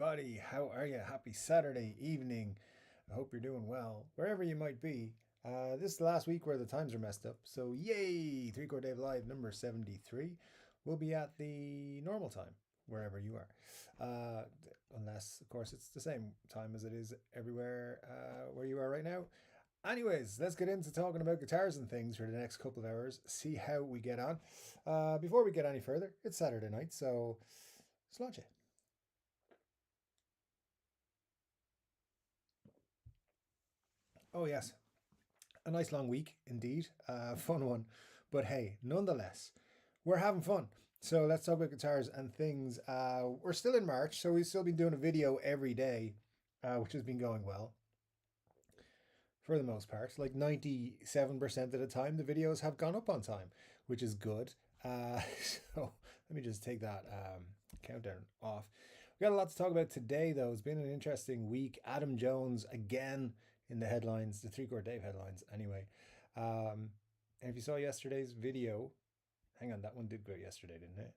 everybody. How are you? Happy Saturday evening. I hope you're doing well, wherever you might be. This is the last week where the times are messed up. So, yay! 3 Chord Dave Live number 73 will be at the normal time, wherever you are. Unless, of course, it's the same time as it is everywhere where you are right now. Anyways, let's get into talking about guitars and things for the next couple of hours. See how we get on. Before we get any further, it's Saturday night, so launch it. Oh, yes. A nice long week indeed. Fun one. But hey, nonetheless, we're having fun. So let's talk about guitars and things. We're still in March, so we've still been doing a video every day, which has been going well for the most part. Like 97% of the time, the videos have gone up on time, which is good. So let me just take that countdown off. We got a lot to talk about today, though. It's been an interesting week. Adam Jones again in the headlines, the 3 Chord Dave headlines anyway. And if you saw yesterday's video, hang on, that one did go yesterday, didn't it?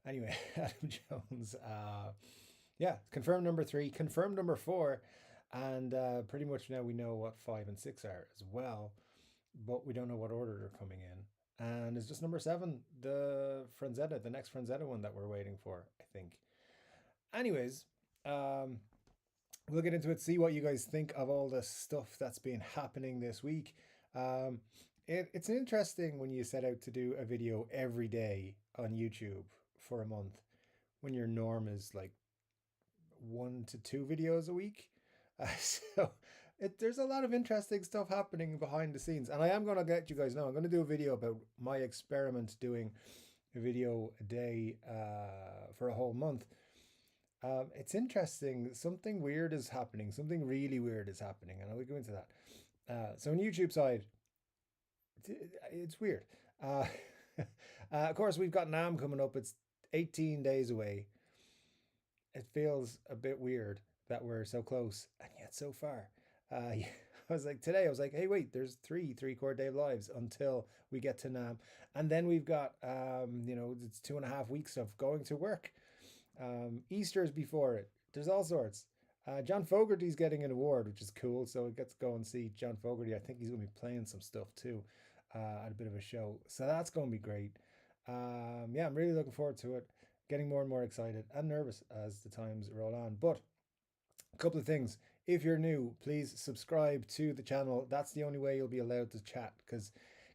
Anyway, Adam Jones, yeah, confirmed number 3, confirmed number 4, and pretty much now we know what 5 and 6 are as well, but we don't know what order they're coming in. And it's just number 7, the Franzetta, the next Franzetta one that we're waiting for, I think. Anyways, we'll get into it, see what you guys think of all the stuff that's been happening this week. It's interesting when you set out to do a video every day on YouTube for a month when your norm is like 1 to 2 videos a week. So there's a lot of interesting stuff happening behind the scenes. And I am going to let you guys know, I'm going to do a video about my experiment doing a video a day for a whole month. It's interesting. Something weird is happening. Something really weird is happening. And I will go into that. So on YouTube side, it's weird. Of course, we've got NAMM coming up. It's 18 days away. It feels a bit weird that we're so close and yet so far. I was like, today, I was like, hey, wait, there's 3 Chord Dave lives until we get to NAMM. And then we've got, it's 2.5 weeks of going to work. Easter's before it. There's all sorts. John Fogerty's getting an award, which is cool. So we get to go and see John Fogerty. I think he's going to be playing some stuff too at a bit of a show. So that's going to be great. Yeah, I'm really looking forward to it. Getting more and more excited and nervous as the times roll on. But a couple of things. If you're new, please subscribe to the channel. That's the only way you'll be allowed to chat because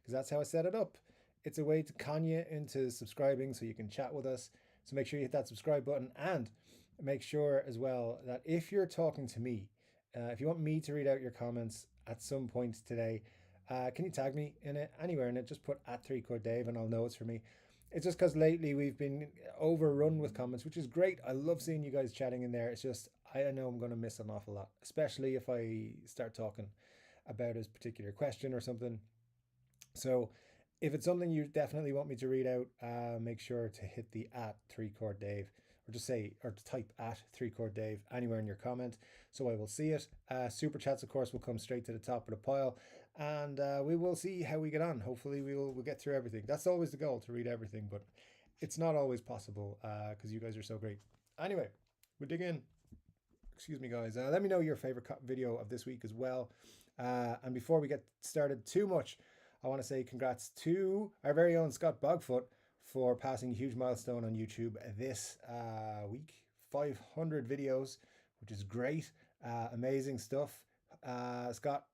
that's how I set it up. It's a way to con you into subscribing so you can chat with us. So make sure you hit that subscribe button and make sure as well that if you're talking to me, if you want me to read out your comments at some point today, can you tag me in it, anywhere in it? Just put at 3 Chord Dave and I'll know it's for me. It's just because lately we've been overrun with comments, which is great. I love seeing you guys chatting in there. It's just, I know I'm going to miss an awful lot, especially if I start talking about a particular question or something. So if it's something you definitely want me to read out, make sure to hit the at 3 Chord Dave, or just say, or type at 3 Chord Dave anywhere in your comment so I will see it. Super chats, of course, will come straight to the top of the pile, and we will see how we get on. Hopefully we'll get through everything. That's always the goal, to read everything, but it's not always possible because you guys are so great. Anyway, we'll dig in. Excuse me, guys. Let me know your favorite video of this week as well. And before we get started too much, I want to say congrats to our very own Scott Bogfoot for passing a huge milestone on YouTube this week. 500 videos, which is great. Amazing stuff. Scott,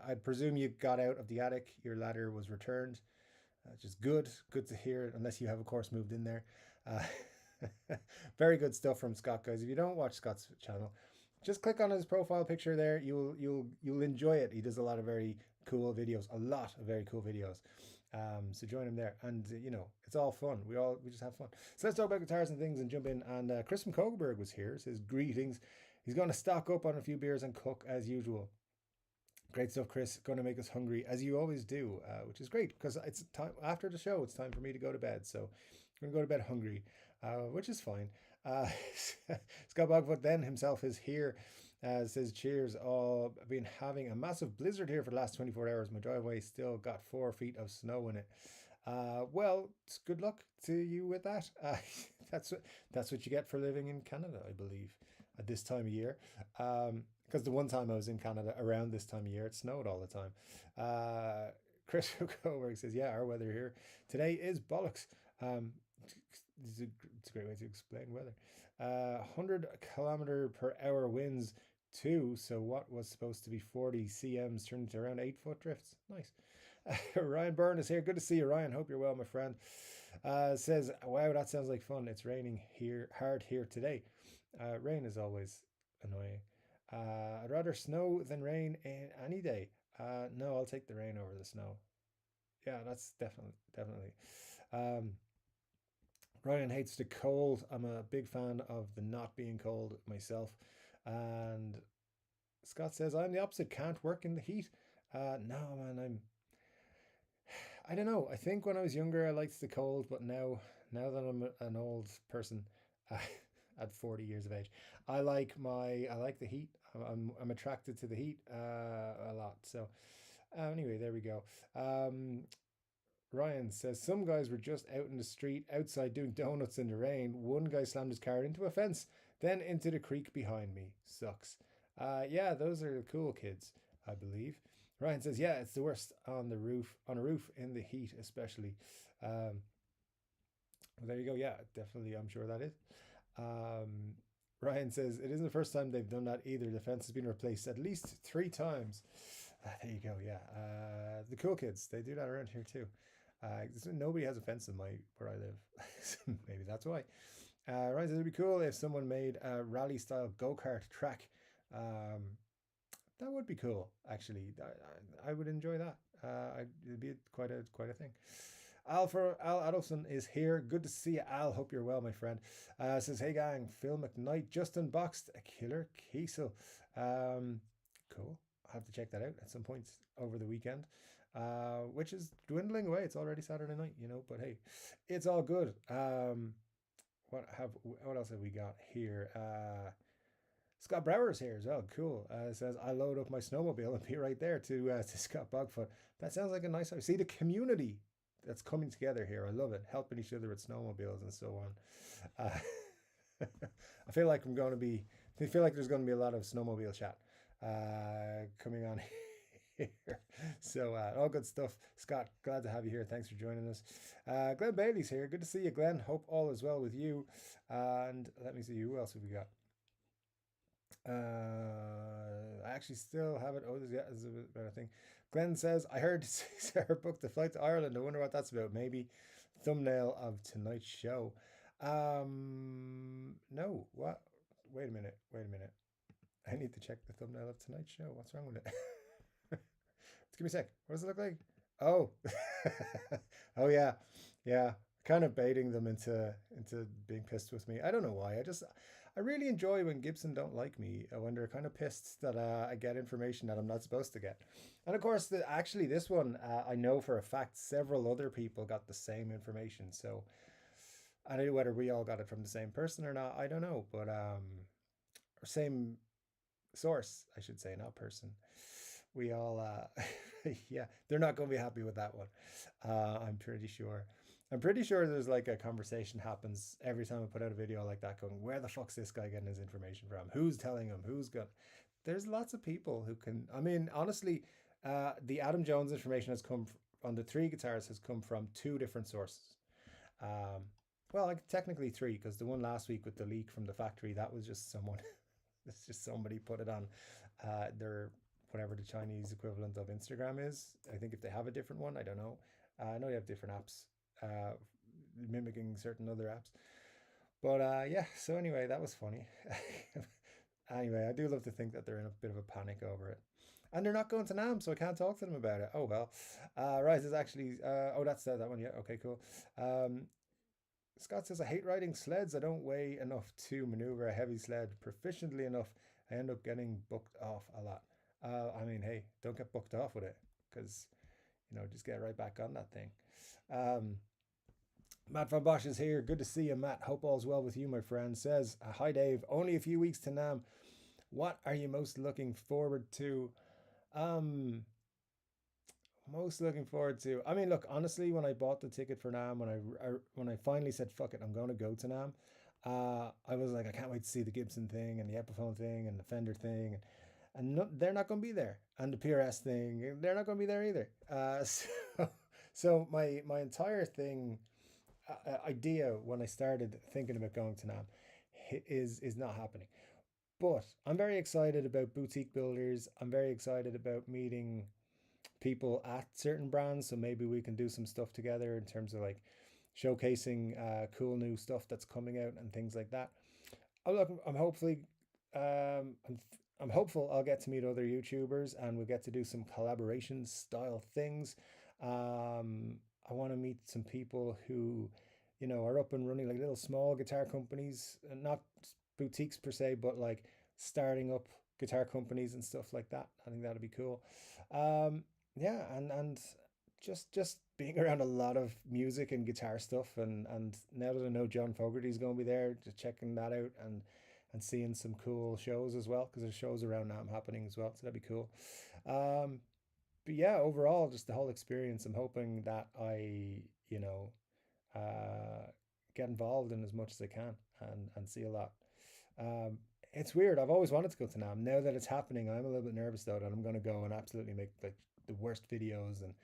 I presume you got out of the attic. Your ladder was returned, which is good. Good to hear, unless you have, of course, moved in there. Very good stuff from Scott, guys. If you don't watch Scott's channel, just click on his profile picture there. You'll enjoy it. He does a lot of very cool videos, a lot of very cool videos. So join him there, and it's all fun. We just have fun. So let's talk about guitars and things and jump in. And Chris from Kogelberg was here. Says greetings. He's going to stock up on a few beers and cook as usual. Great stuff, Chris. Going to make us hungry as you always do, which is great because it's time after the show. It's time for me to go to bed, so I'm going to go to bed hungry, which is fine. Scott Bogfoot then himself is here. Says cheers. Oh, I've been having a massive blizzard here for the last 24 hours. My driveway still got 4 feet of snow in it. Well, good luck to you with that. That's what you get for living in Canada, I believe. at this time of year. Because the one time I was in Canada around this time of year, it snowed all the time. Chris Coburg says, yeah, our weather here today is bollocks. It's a great way to explain weather. 100 km/h winds too. So what was supposed to be 40 cms turned into around 8-foot drifts. Nice. Ryan Byrne is here. Good to see you, Ryan. Hope you're well, my friend. Says, wow, that sounds like fun. It's raining here hard here today. Rain is always annoying. I'd rather snow than rain any day. No, I'll take the rain over the snow. Yeah, that's definitely. Um, Ryan hates the cold. I'm a big fan of the not being cold myself. And Scott says, I'm the opposite. Can't work in the heat. No, man, I don't know. I think when I was younger, I liked the cold, but now that I'm an old person, uh, at 40 years of age, I like the heat. I'm attracted to the heat a lot. So anyway, there we go. Ryan says some guys were just out in the street outside doing donuts in the rain. One guy slammed his car into a fence, then into the creek behind me. Sucks. Yeah, those are the cool kids, I believe. Ryan says, yeah, it's the worst on a roof in the heat, especially. Well, there you go. Yeah, definitely. I'm sure that is. Um, Ryan says, it isn't the first time they've done that either. The fence has been replaced at least 3 times. There you go. Yeah. The cool kids, they do that around here too. Nobody has a fence in where I live. Maybe that's why. Ryan says, it'd be cool if someone made a rally style go-kart track. That would be cool, actually. I would enjoy that. It'd be quite a thing. Al Adolfson is here. Good to see you, Al. Hope you're well, my friend. Says, hey gang, Phil McKnight just unboxed a killer Kiesel. Cool. I'll have to check that out at some point over the weekend. Which is dwindling away. It's already Saturday night, but hey, it's all good. What else have we got here? Scott Brower's here as well. Cool. Says, I load up my snowmobile and be right there to Scott Bogfoot. That sounds like a nice. See the community that's coming together here. I love it. Helping each other with snowmobiles and so on. I feel like there's going to be a lot of snowmobile chat coming on here. So all good stuff. Scott, glad to have you here. Thanks for joining us. Glenn Bailey's here. Good to see you, Glenn. Hope all is well with you. And let me see, who else have we got? I actually still have it. Oh, this is a better thing. Glenn says, I heard Sarah booked the flight to Ireland. I wonder what that's about. Maybe thumbnail of tonight's show. No, what? Wait a minute. I need to check the thumbnail of tonight's show. What's wrong with it? Give me a sec. What does it look like? Oh, oh yeah, yeah. Kind of baiting them into being pissed with me. I don't know why. I really enjoy when Gibson don't like me, when they're kind of pissed that I get information that I'm not supposed to get. And of course, actually this one, I know for a fact several other people got the same information. So I don't know whether we all got it from the same person or not. I don't know, but same source, I should say, not person. We all, yeah, they're not going to be happy with that one. I'm pretty sure. I'm pretty sure there's like a conversation happens every time I put out a video like that going, where the fuck's this guy getting his information from? Who's telling him? There's lots of people who can, I mean, honestly, the Adam Jones information has come on the 3 guitars has come from 2 different sources. Well, like technically 3, because the one last week with the leak from the factory, that was just someone, it's just somebody put it on their, whatever the Chinese equivalent of Instagram is. I think if they have a different one, I don't know. I know they have different apps. Mimicking certain other apps, but yeah, so anyway, that was funny. Anyway, I do love to think that they're in a bit of a panic over it, and they're not going to NAMM, so I can't talk to them about it. Oh well. Rise is actually oh, that's that one. Yeah, okay, cool. Scott says, I hate riding sleds. I don't weigh enough to maneuver a heavy sled proficiently enough. I end up getting booked off a lot. I mean, hey, don't get booked off with it, because just get right back on that thing. Matt Van Bosch is here. Good to see you, Matt. Hope all's well with you, my friend. Says, hi, Dave. Only a few weeks to NAMM. What are you most looking forward to? Most looking forward to. I mean, look, honestly, when I bought the ticket for NAMM, when I finally said, fuck it, I'm going to go to NAMM, I was like, I can't wait to see the Gibson thing and the Epiphone thing and the Fender thing, and no, they're not going to be there. And the PRS thing, they're not going to be there either. So my entire thing idea when I started thinking about going to NAMM is not happening. But I'm very excited about boutique builders. I'm very excited about meeting people at certain brands. So maybe we can do some stuff together in terms of like showcasing cool new stuff that's coming out and things like that. I'm hopefully, I'm hopeful I'll get to meet other YouTubers and we'll get to do some collaboration style things. I want to meet some people who, are up and running like little small guitar companies, and not boutiques per se, but like starting up guitar companies and stuff like that. I think that'd be cool. Yeah, and just being around a lot of music and guitar stuff, and now that I know John Fogerty's going to be there, just checking that out and seeing some cool shows as well, because there's shows around now happening as well, so that'd be cool. Um, but yeah, overall, just the whole experience, I'm hoping that I, uh, get involved in as much as I can and see a lot. Um, it's weird. I've always wanted to go to NAMM. Now that it's happening, I'm a little bit nervous though that I'm going to go and absolutely make like the worst videos. And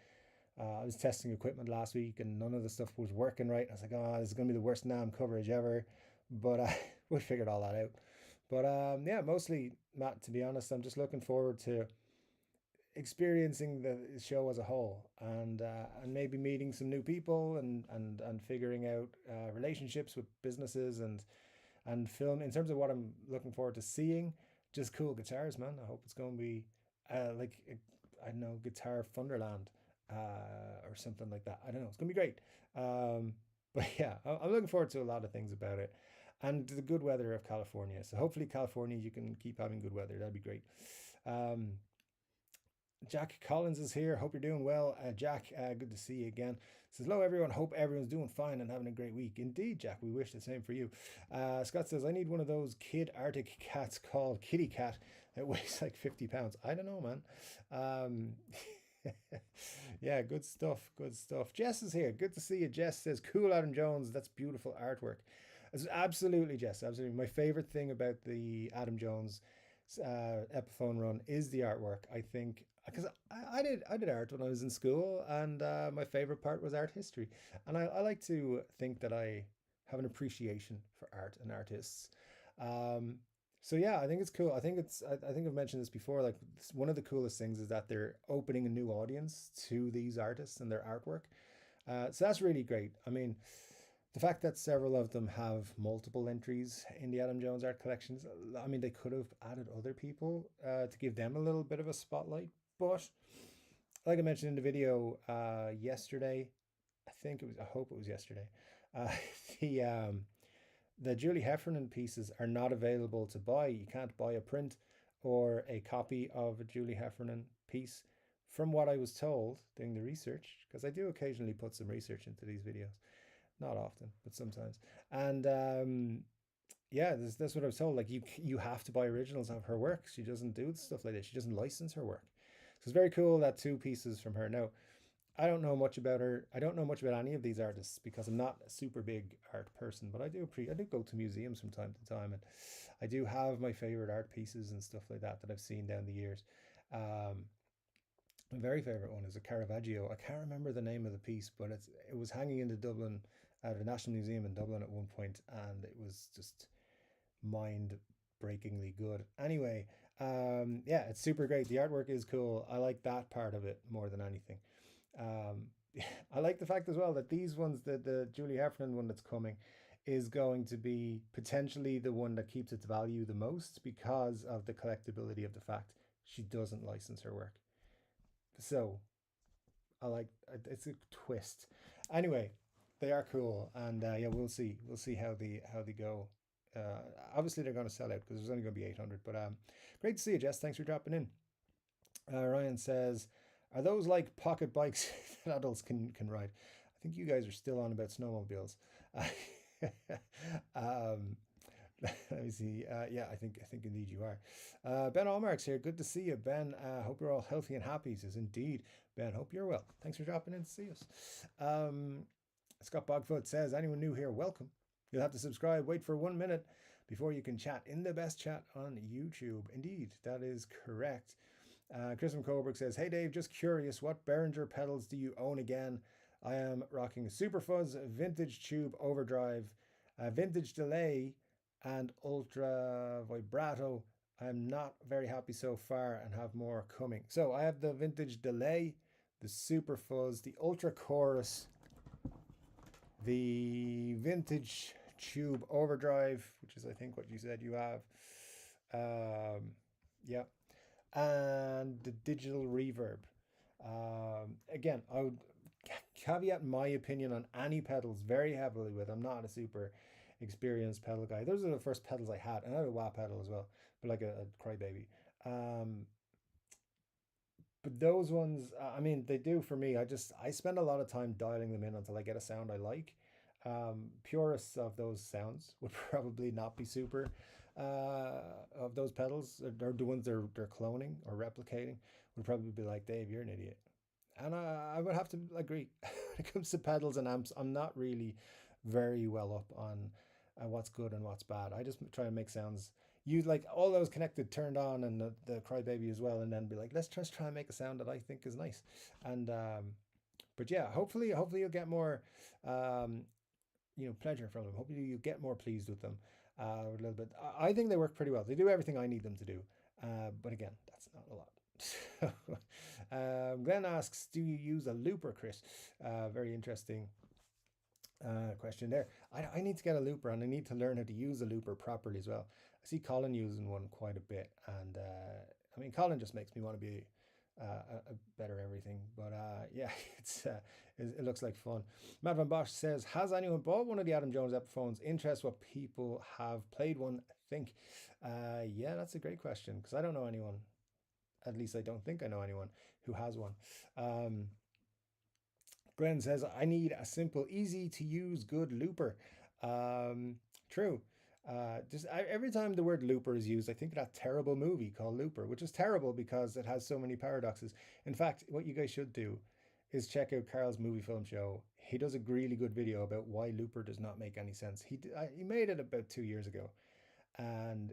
I was testing equipment last week and none of the stuff was working right. I was like, oh, this is going to be the worst NAMM coverage ever. But we figured all that out. But yeah, mostly, Matt, to be honest, I'm just looking forward to experiencing the show as a whole, and maybe meeting some new people and figuring out relationships with businesses and film in terms of what I'm looking forward to seeing. Just cool guitars, man. I hope it's going to be like I don't know, Guitar Thunderland or something like that. I don't know. It's going to be great. But yeah, I'm looking forward to a lot of things about it, and the good weather of California. So hopefully, California, you can keep having good weather. That'd be great. Um, Jack Collins is here. Hope you're doing well. Jack, good to see you again. Says, hello, everyone. Hope everyone's doing fine and having a great week. Indeed, Jack, we wish the same for you. Scott says, I need one of those kid Arctic cats called Kitty Cat that weighs like 50 pounds. I don't know, man. Yeah, good stuff. Good stuff. Jess is here. Good to see you. Jess says, cool, Adam Jones. That's beautiful artwork. Absolutely, Jess. Absolutely. My favorite thing about the Adam Jones Epiphone run is the artwork. I think because I did art when I was in school, and my favorite part was art history. And I like to think that I have an appreciation for art and artists. Um, so yeah, I think it's cool. I think I've mentioned this before. Like one of the coolest things is that they're opening a new audience to these artists and their artwork. So that's really great. I mean, the fact that several of them have multiple entries in the Adam Jones art collections, I mean, they could have added other people to give them a little bit of a spotlight. But like I mentioned in the video yesterday, I hope it was yesterday, uh, the um, the Julie Heffernan pieces are not available to buy. You can't buy a print or a copy of a Julie Heffernan piece. From what I was told doing the research, because I do occasionally put some research into these videos, not often, but sometimes. And yeah, that's what I was told. Like you have to buy originals of her work. She doesn't do stuff like this. She doesn't license her work. So it's very cool that two pieces from her. Now, I don't know much about her. I don't know much about any of these artists because I'm not a super big art person, but I do go to museums from time to time, and I do have my favorite art pieces and stuff like that that I've seen down the years. Um, my very favorite one is a Caravaggio. I can't remember the name of the piece, but it was hanging in the Dublin at the National Museum in Dublin at one point, and it was just mind breakingly good. Anyway, yeah, it's super great. The artwork is cool. I like that part of it more than anything. Um, I like the fact as well that these ones, the Julie Heffernan one that's coming, is going to be potentially the one that keeps its value the most because of the collectability of the fact she doesn't license her work. So I like it's a twist. Anyway, they are cool, and yeah, we'll see how they go. Obviously, they're going to sell out because there's only going to be 800. But great to see you, Jess. Thanks for dropping in. Ryan says, "Are those like pocket bikes that adults can ride?" I think you guys are still on about snowmobiles. um, let me see. Yeah, I think indeed you are. Ben Allmark's here. Good to see you, Ben. Hope you're all healthy and happy. He says, indeed, Ben. Hope you're well. Thanks for dropping in to see us. Scott Bogfoot says, anyone new here, welcome. You'll have to subscribe, wait for 1 minute before you can chat in the best chat on YouTube. Indeed, that is correct. Chris from Coburg says, hey Dave, just curious, what Behringer pedals do you own again? I am rocking a Super Fuzz, vintage tube overdrive, vintage delay, and ultra vibrato. I'm not very happy so far and have more coming. So I have the vintage delay, the Super Fuzz, the ultra chorus, the vintage tube overdrive, which is I think what you said you have. Yeah, and the digital reverb. Again, I would caveat my opinion on any pedals very heavily with I'm not a super experienced pedal guy. Those are the first pedals I had, and I had a wah pedal as well, but like a crybaby. But those ones, I mean, they do for me. I spend a lot of time dialing them in until I get a sound I like. Purists of those sounds would probably not be super of those pedals. They're the ones they're cloning or replicating would probably be like, Dave, you're an idiot. And I would have to agree. When it comes to pedals and amps, I'm not really very well up on what's good and what's bad. I just try and make sounds. You like all those connected, turned on, and the crybaby as well, and then be like, let's just try and make a sound that I think is nice. And but yeah, hopefully you'll get more pleasure from them. Hopefully you get more pleased with them a little bit. I think they work pretty well. They do everything I need them to do. But again, that's not a lot. Glenn asks, do you use a looper, Chris? Very interesting question there. I need to get a looper, and I need to learn how to use a looper properly as well. I see Colin using one quite a bit, and I mean, Colin just makes me want to be a better everything. But yeah, it looks like fun. Matt Van Bosch says, has anyone bought one of the Adam Jones Epiphones? Interest what people have played one think. Yeah, that's a great question, because I don't know anyone. At least I don't think I know anyone who has one. Glenn says, I need a simple, easy to use, good looper. True. Every time the word looper is used, I think of that terrible movie called Looper, which is terrible because it has so many paradoxes. In fact, what you guys should do is check out Carl's movie film show. He does a really good video about why Looper does not make any sense. He made it about 2 years ago, and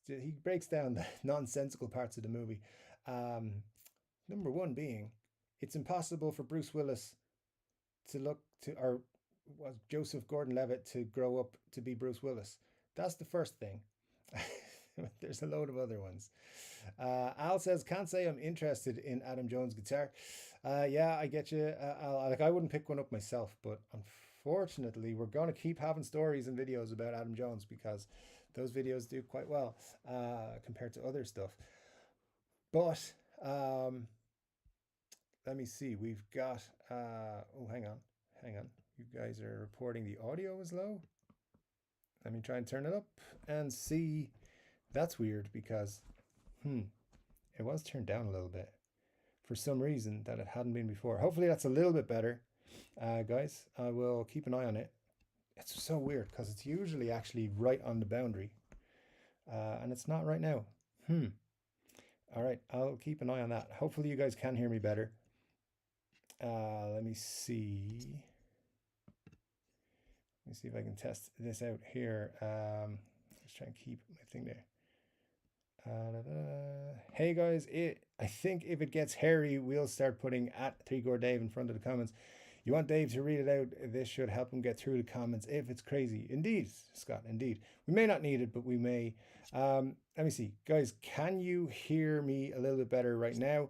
he breaks down the nonsensical parts of the movie. Number one being, it's impossible for Bruce Willis or was Joseph Gordon-Levitt to grow up to be Bruce Willis. That's the first thing. There's a load of other ones. Al says, can't say I'm interested in Adam Jones guitar. Yeah, I get you. I wouldn't pick one up myself, but unfortunately, we're going to keep having stories and videos about Adam Jones because those videos do quite well compared to other stuff. But let me see. We've got, oh, hang on. You guys are reporting the audio is low. Let me try and turn it up and see. That's weird because, it was turned down a little bit for some reason that it hadn't been before. Hopefully that's a little bit better, guys. I will keep an eye on it. It's so weird because it's usually actually right on the boundary, and it's not right now. All right, I'll keep an eye on that. Hopefully you guys can hear me better. Let me see. Let me see if I can test this out here. Let's try and keep my thing there. Hey guys, I think if it gets hairy, we'll start putting at Chord Dave in front of the comments. You want Dave to read it out? This should help him get through the comments if it's crazy. Indeed, Scott, indeed. We may not need it, but we may. Let me see. Guys, can you hear me a little bit better right now?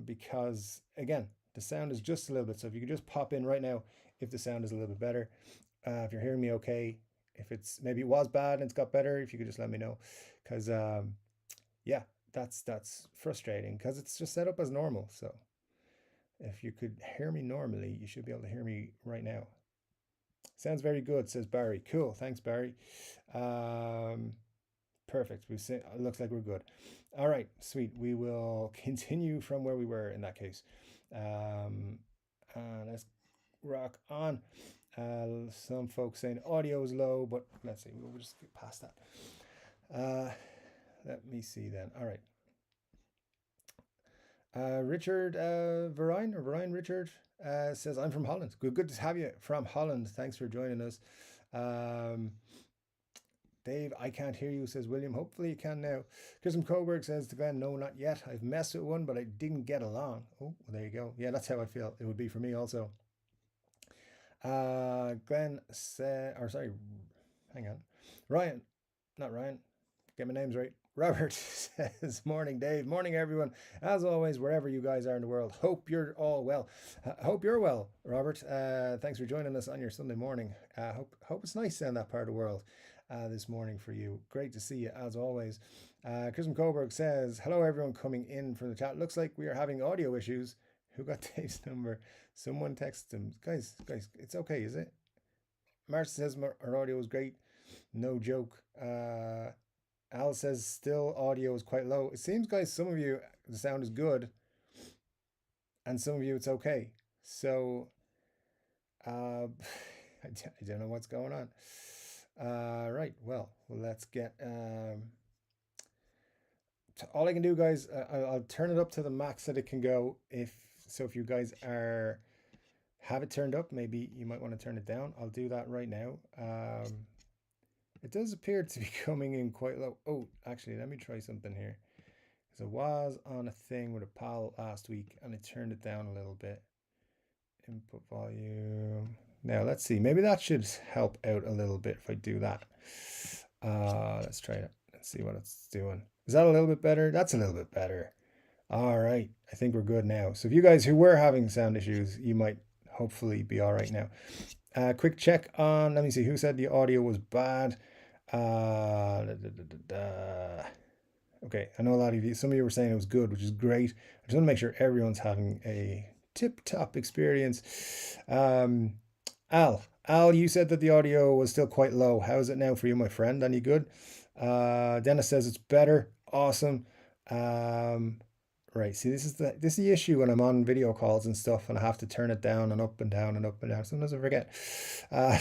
Because, again, the sound is just a little bit. So if you could just pop in right now if the sound is a little bit better. If you're hearing me okay. If it's maybe it was bad and it's got better, if you could just let me know. Because, yeah, that's frustrating because it's just set up as normal. So if you could hear me normally, you should be able to hear me right now. Sounds very good, says Barry. Cool, thanks, Barry. Perfect. It looks like we're good. All right, sweet. We will continue from where we were in that case. Let's rock on. Some folks saying audio is low, but let's see. We'll just get past that. Let me see then. All right. Richard Verine or Verine Richard says, I'm from Holland. Good to have you from Holland. Thanks for joining us. Dave, I can't hear you, says William. Hopefully you can now. Chrism Coburg says to Glenn, no, not yet. I've messed with one, but I didn't get along. Oh, well, there you go. Yeah, that's how I feel. It would be for me also. Glenn said, or sorry, hang on. Ryan, not Ryan. Get my names right. Robert says, morning, Dave. Morning, everyone. As always, wherever you guys are in the world, hope you're all well. Hope you're well, Robert. Thanks for joining us on your Sunday morning. Hope it's nice in that part of the world this morning for you. Great to see you, as always. Chrism Coburg says, hello, everyone coming in from the chat. Looks like we are having audio issues. Who got Dave's number? Someone texted him. Guys, it's okay, is it? Marcia says our audio is great. No joke. Al says still audio is quite low. It seems, guys, some of you the sound is good, and some of you it's okay. So I don't know what's going on. Right. Well, let's get. All I can do, guys, I'll turn it up to the max that it can go. If you guys have it turned up, maybe you might want to turn it down. I'll do that right now. It does appear to be coming in quite low. Oh, actually, let me try something here. Because I was on a thing with a pal last week and I turned it down a little bit. Input volume. Now, let's see. Maybe that should help out a little bit if I do that. Let's try it. Let's see what it's doing. Is that a little bit better? That's a little bit better. All right. I think we're good now. So if you guys who were having sound issues, you might hopefully be all right now. Quick check on, let me see, who said the audio was bad? Okay, I know a lot of you, some of you were saying it was good, which is great. I just want to make sure everyone's having a tip-top experience. Al, you said that the audio was still quite low. How is it now for you, my friend? Any good? Dennis says it's better. Awesome. Right, see, this is the issue when I'm on video calls and stuff and I have to turn it down and up and down and up and down. Sometimes I forget.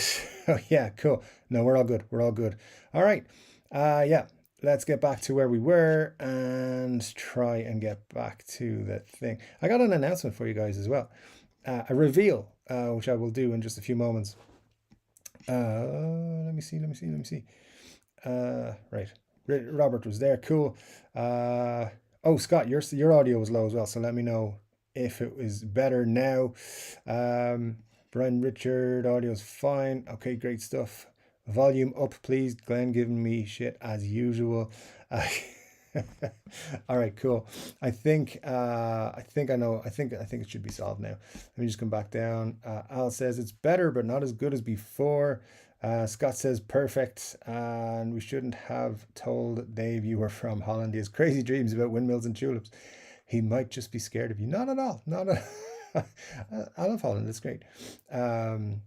So yeah, cool. No, we're all good. We're all good. All right. Yeah, let's get back to where we were and try and get back to the thing. I got an announcement for you guys as well. A reveal, which I will do in just a few moments. Let me see. Right. Robert was there. Cool. Oh, Scott, your audio was low as well, so let me know if it was better now. Brian Richard, audio is fine. Okay, great stuff. Volume up, please. Glenn giving me shit as usual. All right, cool. I think I know. I think it should be solved now. Let me just come back down. Al says it's better, but not as good as before. Scott says perfect, and we shouldn't have told Dave you were from Holland. He has crazy dreams about windmills and tulips. He might just be scared of you. Not at all. Not at all. I love Holland. It's great. And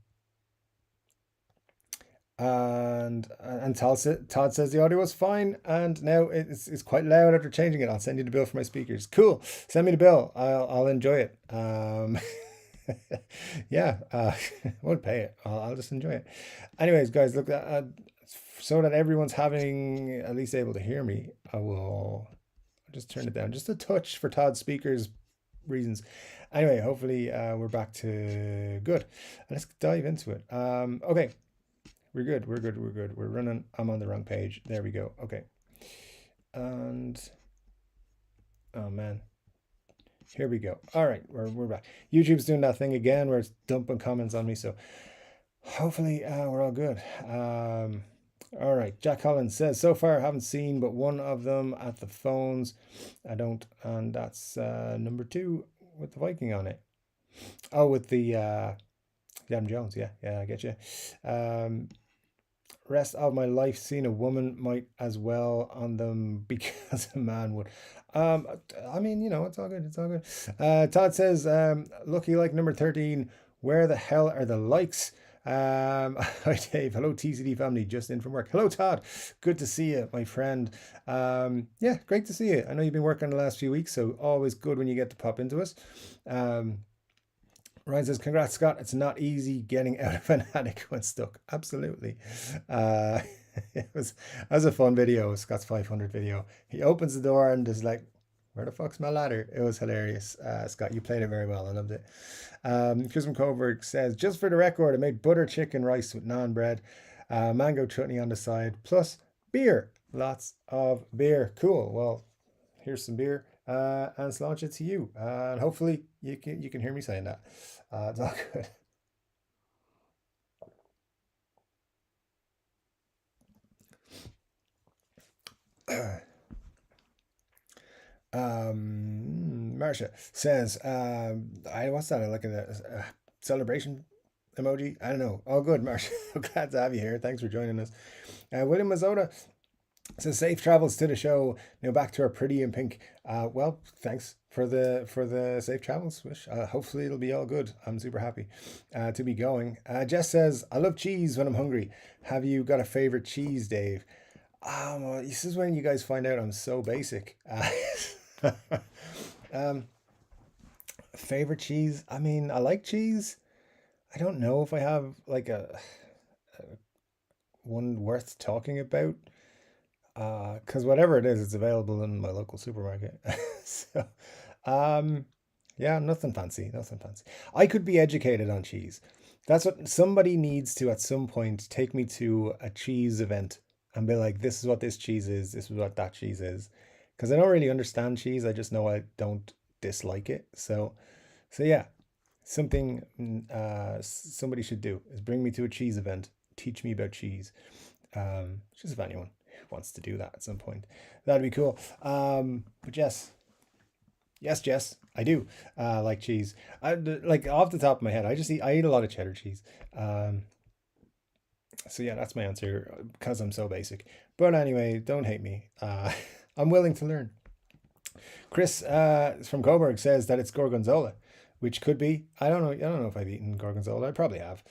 Todd says the audio was fine, and now it's quite loud after changing it. I'll send you the bill for my speakers. Cool. Send me the bill. I'll enjoy it. Yeah, I won't pay it. I'll just enjoy it. Anyways, guys, look, so that everyone's at least able to hear me, I will just turn it down just a touch for Todd's speakers reasons. Anyway, hopefully we're back to good. Let's dive into it. Okay, we're good. We're running. I'm on the wrong page. There we go. Okay. And oh man. Here we go. All right, we're back. YouTube's doing that thing again where it's dumping comments on me, so hopefully we're all good. All right, Jack Collins says, so far I haven't seen but one of them at the phones. I don't, and that's number 2 with the Viking on it. Oh, with the Adam Jones, yeah, I get you. Rest of my life seeing a woman might as well on them because a man would. I mean, it's all good. It's all good. Todd says, lucky like number 13. Where the hell are the likes? Hi Dave. Hello TCD family. Just in from work. Hello Todd. Good to see you, my friend. Yeah, great to see you. I know you've been working the last few weeks, so always good when you get to pop into us. Ryan says, congrats, Scott. It's not easy getting out of an attic when stuck. Absolutely. It was a fun video, Scott's 500 video. He opens the door and there's like Where the fuck's my ladder? It was hilarious. Scott, you played it very well. I loved it. Chris McCoberg says, just for the record, I made butter chicken rice with naan bread, mango chutney on the side, plus beer. Lots of beer. Cool. Well, here's some beer, and let's launch it to you. And hopefully you can hear me saying that. It's all good. Marsha says, I what's that? Like a celebration emoji? I don't know. Oh, good, Marsha. Glad to have you here. Thanks for joining us. William Mazzola says, safe travels to the show. Now back to our pretty in pink. Well, thanks for the safe travels. Wish hopefully it'll be all good. I'm super happy to be going. Jess says, I love cheese when I'm hungry. Have you got a favorite cheese, Dave? Well, this is when you guys find out I'm so basic. Um, favorite cheese? I mean, I like cheese. I don't know if I have like a one worth talking about. Because whatever it is, it's available in my local supermarket. So, um, yeah, nothing fancy, nothing fancy. I could be educated on cheese. That's what somebody needs to at some point take me to a cheese event and be like, this is what this cheese is, this is what that cheese is. Because I don't really understand cheese. I just know I don't dislike it. So yeah, something somebody should do is bring me to a cheese event, teach me about cheese. Just if anyone wants to do that at some point, that'd be cool. But yes, Jess, I do like cheese. Like off the top of my head, I eat a lot of cheddar cheese. So yeah, that's my answer because I'm so basic. But anyway, don't hate me. I'm willing to learn. Chris from Coburg says that it's gorgonzola, which could be. I don't know. I don't know if I've eaten gorgonzola. I probably have.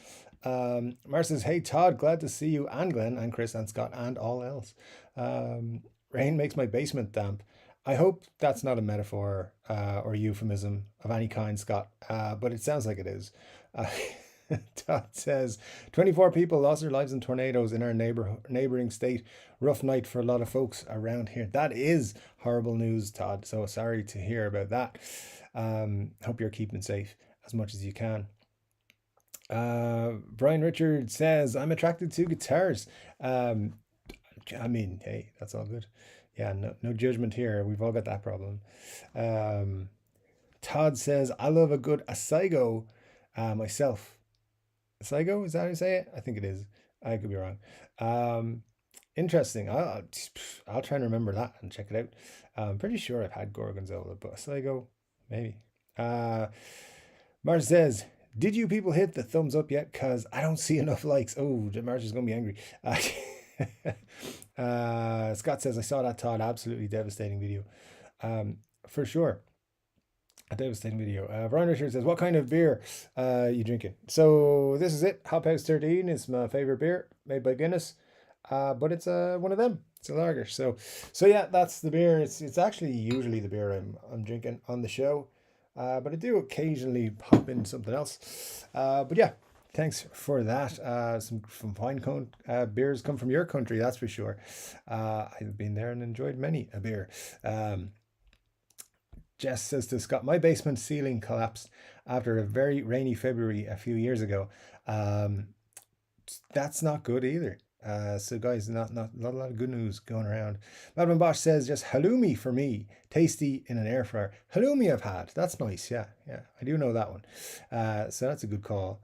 Mar says, "Hey Todd, glad to see you and Glenn and Chris and Scott and all else. Rain makes my basement damp. I hope that's not a metaphor or euphemism of any kind, Scott. But it sounds like it is." Uh, Todd says, 24 people lost their lives in tornadoes in our neighboring state. Rough night for a lot of folks around here. That is horrible news, Todd. So sorry to hear about that. Hope you're keeping safe as much as you can. Brian Richard says, I'm attracted to guitars. Um, I mean, hey, that's all good. Yeah, no judgment here. We've all got that problem. Um, Todd says, I love a good Asaigo myself. Saigo, is that how you say it? I think it is. I could be wrong. Um, interesting. I'll try and remember that and check it out. I'm pretty sure I've had Gorgonzola, but Saigo, maybe. Uh, Mars says, did you people hit the thumbs up yet? Because I don't see enough likes. Oh, Mars is going to be angry. Scott says, I saw that Todd. Absolutely devastating video. For sure. A devastating video. Brian Richard says, what kind of beer you drinking? So this is it. Hop House 13 is my favorite beer made by Guinness. But it's one of them. It's a lager. So yeah, that's the beer. It's actually usually the beer I'm drinking on the show. But I do occasionally pop in something else. But yeah, thanks for that. Some fine beers come from your country, that's for sure. I've been there and enjoyed many a beer. Jess says to Scott, my basement ceiling collapsed after a very rainy February a few years ago. That's not good either. So guys, not a lot of good news going around. Madman Bosch says, just halloumi for me, tasty in an air fryer. Halloumi I've had, that's nice. Yeah, I do know that one. So that's a good call.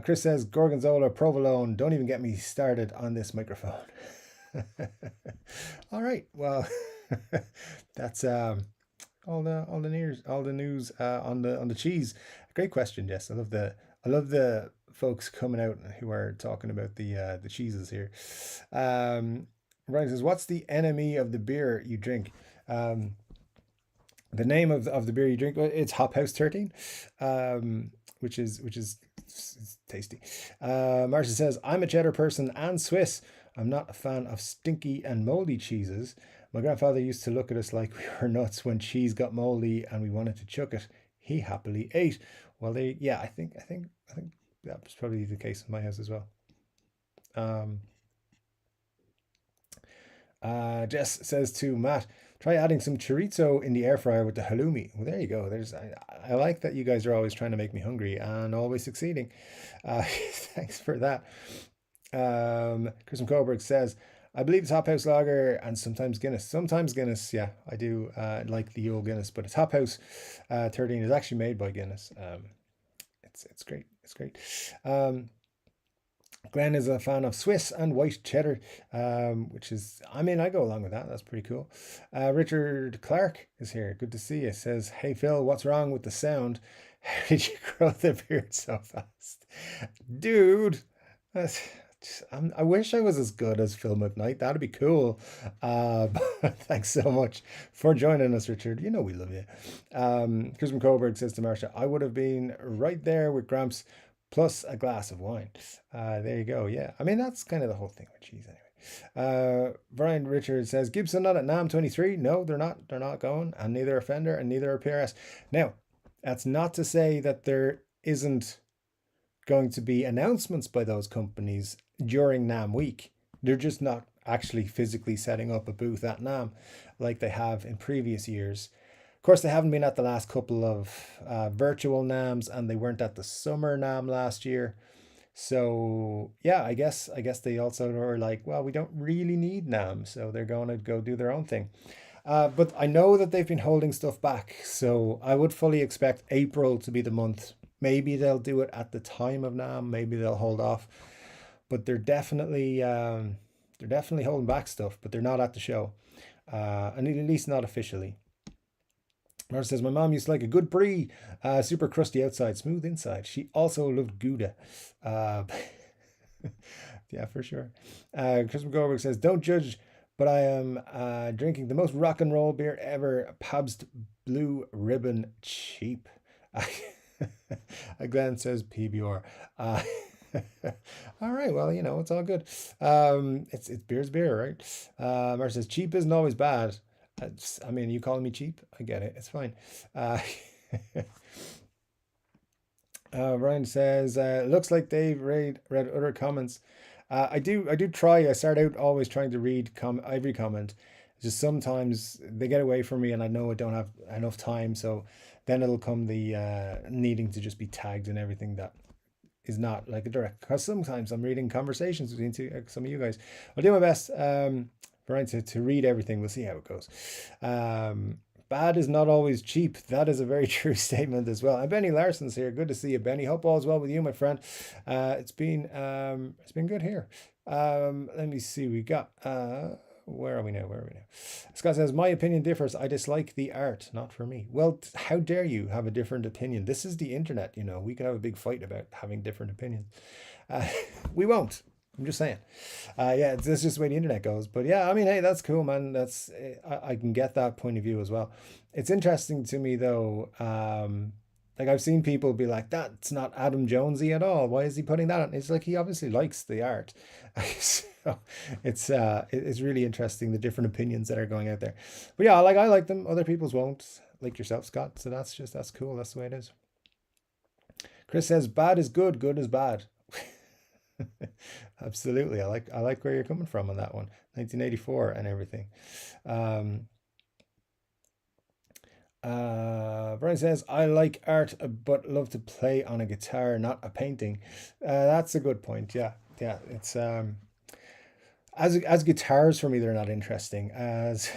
Chris says, Gorgonzola, provolone, don't even get me started on this microphone. All right, well, that's all the news on the cheese. Great question, Jess. I love the folks coming out who are talking about the cheeses here. Ryan says, what's the enemy of the beer you drink? The name of the beer you drink, it's Hop House 13, which is tasty. Marcia says, I'm a cheddar person and Swiss. I'm not a fan of stinky and moldy cheeses. My grandfather used to look at us like we were nuts when cheese got moldy and we wanted to chuck it. He happily ate. Well, I think that was probably the case in my house as well. Jess says to Matt, Try adding some chorizo in the air fryer with the halloumi. Well, there you go. I like that you guys are always trying to make me hungry and always succeeding. Thanks for that. Chris Coburg says, I believe it's Hop House Lager and sometimes Guinness. Sometimes Guinness, yeah, I do like the old Guinness, but it's Hop House 13 is actually made by Guinness. It's great. It's great. Glenn is a fan of Swiss and white cheddar, which is, I mean, I go along with that. That's pretty cool. Richard Clark is here. Good to see you. Says, hey, Phil, what's wrong with the sound? How did you grow the beard so fast? Dude, I wish I was as good as Phil McKnight. That'd be cool. Thanks so much for joining us, Richard. You know we love you. Chris McCoburg says to Marsha, I would have been right there with Gramps plus a glass of wine. There you go. Yeah, I mean, that's kind of the whole thing with cheese anyway. Brian Richards says, Gibson not at NAMM 23. No, they're not. They're not going. And neither are Fender and neither are PRS. Now, that's not to say that there isn't going to be announcements by those companies during NAMM week. They're just not actually physically setting up a booth at NAMM like they have in previous years. Of course, they haven't been at the last couple of virtual NAMMs, and they weren't at the summer NAMM last year. So yeah, I guess they also were like, well, we don't really need NAMM, so they're going to go do their own thing. But I know that they've been holding stuff back, so I would fully expect April to be the month. Maybe they'll do it at the time of NAMM. Maybe they'll hold off. But they're definitely holding back stuff. But they're not at the show, and at least not officially. Martha says, my mom used to like a good brie, super crusty outside, smooth inside. She also loved Gouda. Yeah, for sure. Chris McGorwick says, don't judge, but I am drinking the most rock and roll beer ever, Pabst Blue Ribbon Cheap. Glenn says PBR. All right, well, you know, it's all good. It's beer's beer, right? Martha says, cheap isn't always bad. I mean, you calling me cheap? I get it. It's fine. Ryan says, looks like Dave read other comments. I do try. I start out always trying to read every comment. Just sometimes they get away from me and I know I don't have enough time. So then it'll come the needing to just be tagged and everything that is not like a direct. Because sometimes I'm reading conversations between some of you guys. I'll do my best. Brian to read everything. We'll see how it goes. Bad is not always cheap. That is a very true statement as well. And Benny Larson's here. Good to see you, Benny. Hope all's well with you, my friend. It's been good here. Let me see. We got where are we now? Scott says, my opinion differs. I dislike the art. Not for me. Well, how dare you have a different opinion? This is the internet. You know, we could have a big fight about having different opinions. We won't. I'm just saying. Yeah, that's just the way the internet goes. But yeah, I mean, hey, that's cool, man. That's I can get that point of view as well. It's interesting to me though. Like I've seen people be like, that's not Adam Jonesy at all. Why is he putting that on? It's like he obviously likes the art. So it's really interesting the different opinions that are going out there. But yeah, I like them. Other people's won't, like yourself, Scott. So that's cool. That's the way it is. Chris says, bad is good, good is bad. Absolutely. I like where you're coming from on that one. 1984 and everything. Brian says, I like art but love to play on a guitar, not a painting. That's a good point. Yeah. It's as guitars for me, they're not interesting. As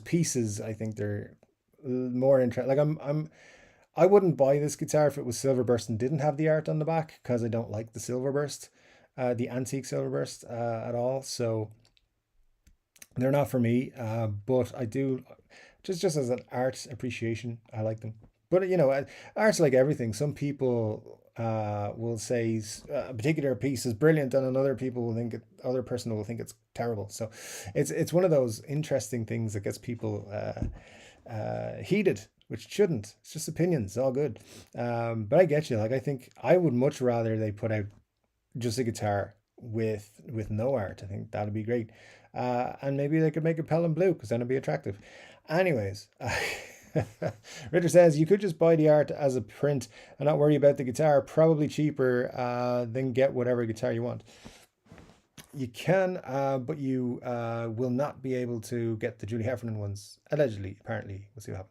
pieces, I think they're more interesting. Like I wouldn't buy this guitar if it was Silverburst and didn't have the art on the back, because I don't like the Silverburst. The antique Silverburst at all, so they're not for me. But I do just as an art appreciation, I like them. But you know, art's like everything. Some people will say a particular piece is brilliant, and other person will think it's terrible. So it's one of those interesting things that gets people heated, which shouldn't. It's just opinions, all good. But I get you. Like I think I would much rather they put out just a guitar with no art. I think that'd be great. And maybe they could make it Pelham blue, because then it'd be attractive. Anyways, Ritter says you could just buy the art as a print and not worry about the guitar. Probably cheaper than get whatever guitar you want. You can, but you will not be able to get the Julie Heffernan ones, allegedly, apparently. We'll see what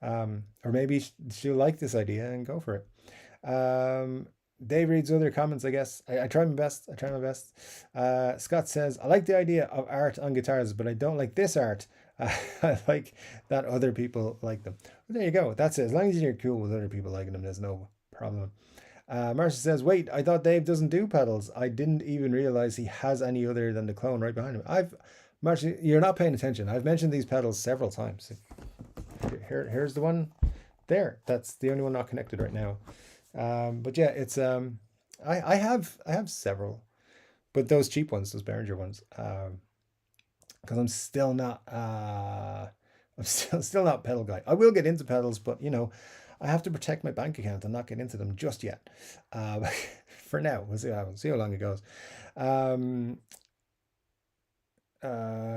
happens. Or maybe she'll like this idea and go for it. Dave reads other comments, I guess. I try my best. I try my best. Scott says, I like the idea of art on guitars, but I don't like this art. I like that other people like them. Well, there you go. That's it. As long as you're cool with other people liking them, there's no problem. Marcia says, wait, I thought Dave doesn't do pedals. I didn't even realize he has any other than the clone right behind him. Marcia, you're not paying attention. I've mentioned these pedals several times. Here's the one there. That's the only one not connected right now. But yeah, it's I have several, but those cheap ones, those Behringer ones, because I'm still not still not pedal guy. I will get into pedals, but you know, I have to protect my bank account and not get into them just yet. For now, we'll see what happens. See how long it goes.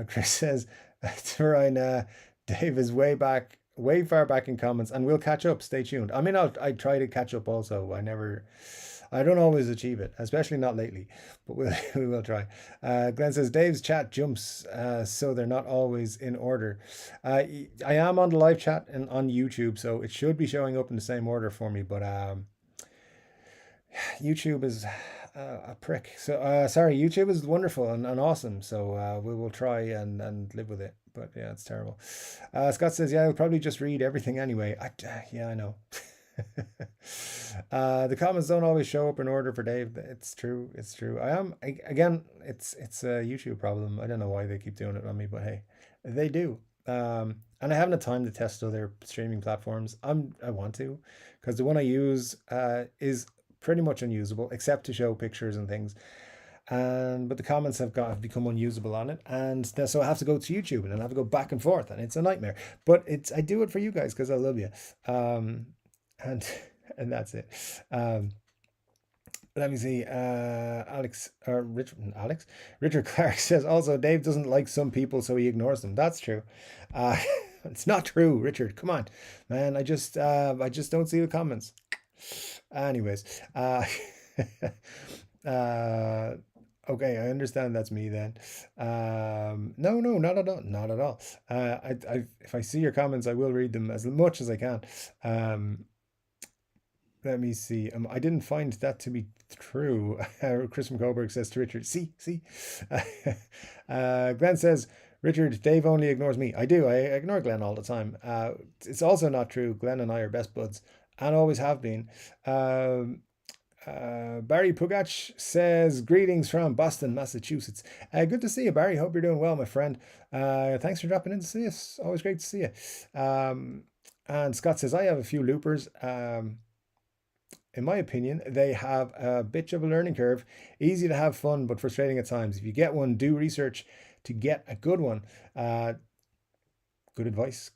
Chris says to Ryan, Dave is way far back in comments, and we'll catch up. Stay tuned. I mean, I try to catch up also. I don't always achieve it, especially not lately, but we will try. Glenn says Dave's chat jumps, so they're not always in order. I am on the live chat and on YouTube, so it should be showing up in the same order for me, but YouTube is a prick. So sorry, YouTube is wonderful and awesome, so we will try and live with it. But yeah, it's terrible. Scott says, yeah, I'll probably just read everything anyway. Yeah, I know. The comments don't always show up in order for Dave. It's true. Again, it's a YouTube problem. I don't know why they keep doing it on me, but hey, they do. And I haven't had time to test other streaming platforms. I want to, because the one I use is pretty much unusable except to show pictures and things. But the comments have become unusable on it, and so I have to go to YouTube and I have to go back and forth, and it's a nightmare. But I do it for you guys because I love you. And that's it. Let me see. Richard Clark says also Dave doesn't like some people, so he ignores them. That's true. It's not true, Richard. Come on, man. I just don't see the comments. Anyways, okay, I understand that's me then. No, not at all, not at all. If I see your comments, I will read them as much as I can. Let me see. I didn't find that to be true. Chris from Coburg says to Richard, see. Glenn says, Richard, Dave only ignores me. I do. I ignore Glenn all the time. It's also not true. Glenn and I are best buds and always have been. Barry Pugach says, greetings from Boston, Massachusetts. Good to see you, Barry. Hope you're doing well, my friend. Thanks for dropping in to see us. Always great to see you. And Scott says, I have a few loopers. In my opinion, they have a bit of a learning curve. Easy to have fun, but frustrating at times. If you get one, do research to get a good one. Good advice.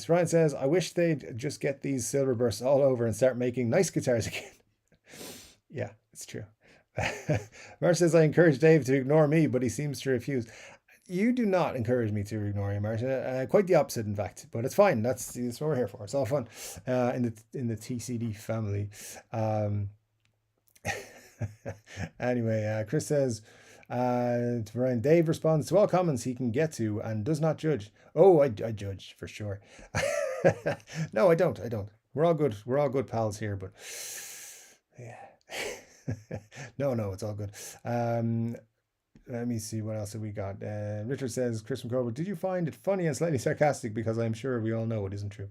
Ryan says, I wish they'd just get these silver bursts all over and start making nice guitars again. Yeah, it's true. Marsh says, I encourage Dave to ignore me, but he seems to refuse. You do not encourage me to ignore you, Marcia. Quite the opposite, in fact. But it's fine. That's what we're here for. It's all fun in the TCD family. Anyway, Chris says, to Brian, Dave responds to all comments he can get to and does not judge. Oh, I judge for sure. No, I don't. We're all good. We're all good pals here, but yeah. No, it's all good. Let me see, what else have we got? Richard says, Chris from Grover, did you find it funny and slightly sarcastic? Because I'm sure we all know it isn't true.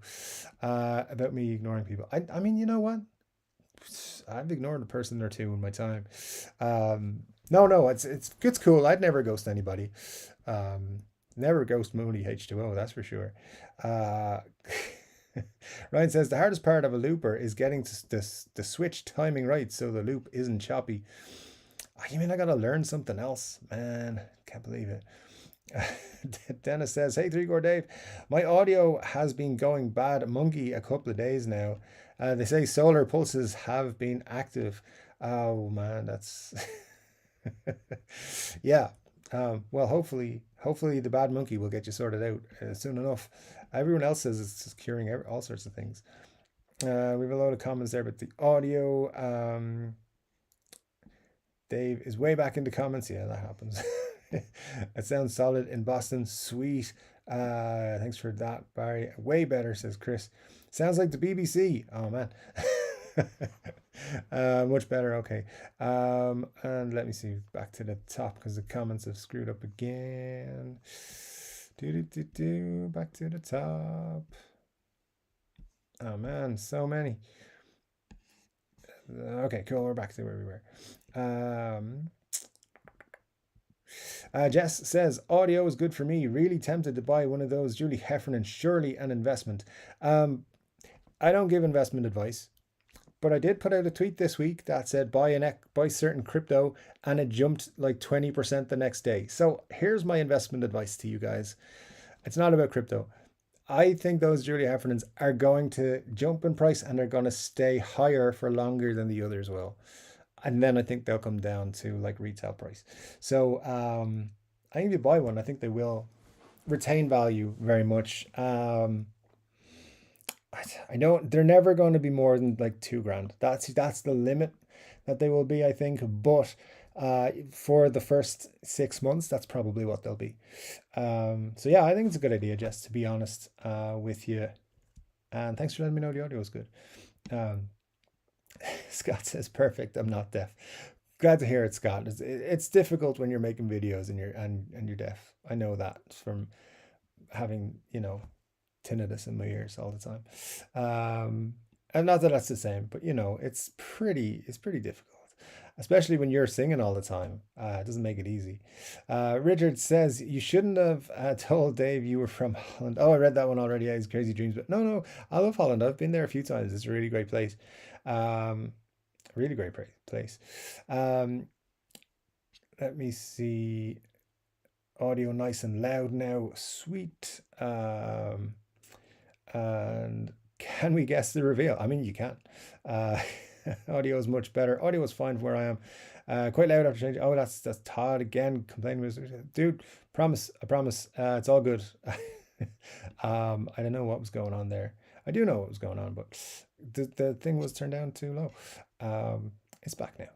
About me ignoring people. I mean, you know what? I've ignored a person or two in my time. No, it's cool. I'd never ghost anybody. Never ghost Mooney H2O, that's for sure. Ryan says, the hardest part of a looper is getting the switch timing right so the loop isn't choppy. You mean I gotta learn something else? Man, can't believe it. Dennis says, hey, Chord Dave, my audio has been going bad monkey a couple of days now. They say solar pulses have been active. Oh man, that's yeah. Well, hopefully the bad monkey will get you sorted out soon enough. Everyone else says it's just curing all sorts of things. We have a lot of comments there about the audio. Dave is way back in the comments. Yeah, that happens. It sounds solid in Boston. Sweet. Thanks for that, Barry. Way better, says Chris. Sounds like the BBC. Oh man. Much better. Okay. And let me see back to the top because the comments have screwed up again. Back to the top. Oh man, so many. Okay, cool. We're back to where we were. Jess says, audio is good for me. Really tempted to buy one of those. Julie Heffernan, surely an investment. I don't give investment advice, but I did put out a tweet this week that said buy certain crypto, and it jumped like 20% the next day. So here's my investment advice to you guys. It's not about crypto. I think those Julie Heffernans are going to jump in price, and they're going to stay higher for longer than the others will. And then I think they'll come down to like retail price. So I think if you buy one, I think they will retain value very much. I know they're never going to be more than like $2,000. That's the limit that they will be, I think. But for the first 6 months, that's probably what they'll be. So yeah, I think it's a good idea, Jess, to be honest with you. And thanks for letting me know the audio is good. Scott says, perfect. I'm not deaf. Glad to hear it, Scott. It's difficult when you're making videos and you're deaf. I know that from having, tinnitus in my ears all the time. And not that that's the same, but it's pretty difficult, especially when you're singing all the time. It doesn't make it easy. Richard says, you shouldn't have told Dave you were from Holland. Oh, I read that one already. Yeah, his Crazy Dreams. But no, I love Holland. I've been there a few times. It's a really great place. Really great place. Let me see. Audio nice and loud now. Sweet. And can we guess the reveal? I mean, you can. Audio is much better. Audio is fine from where I am. Quite loud after changing. Oh, that's Todd again complaining. Dude, I promise. It's all good. I don't know what was going on there. I do know what was going on, but the thing was turned down too low. It's back now.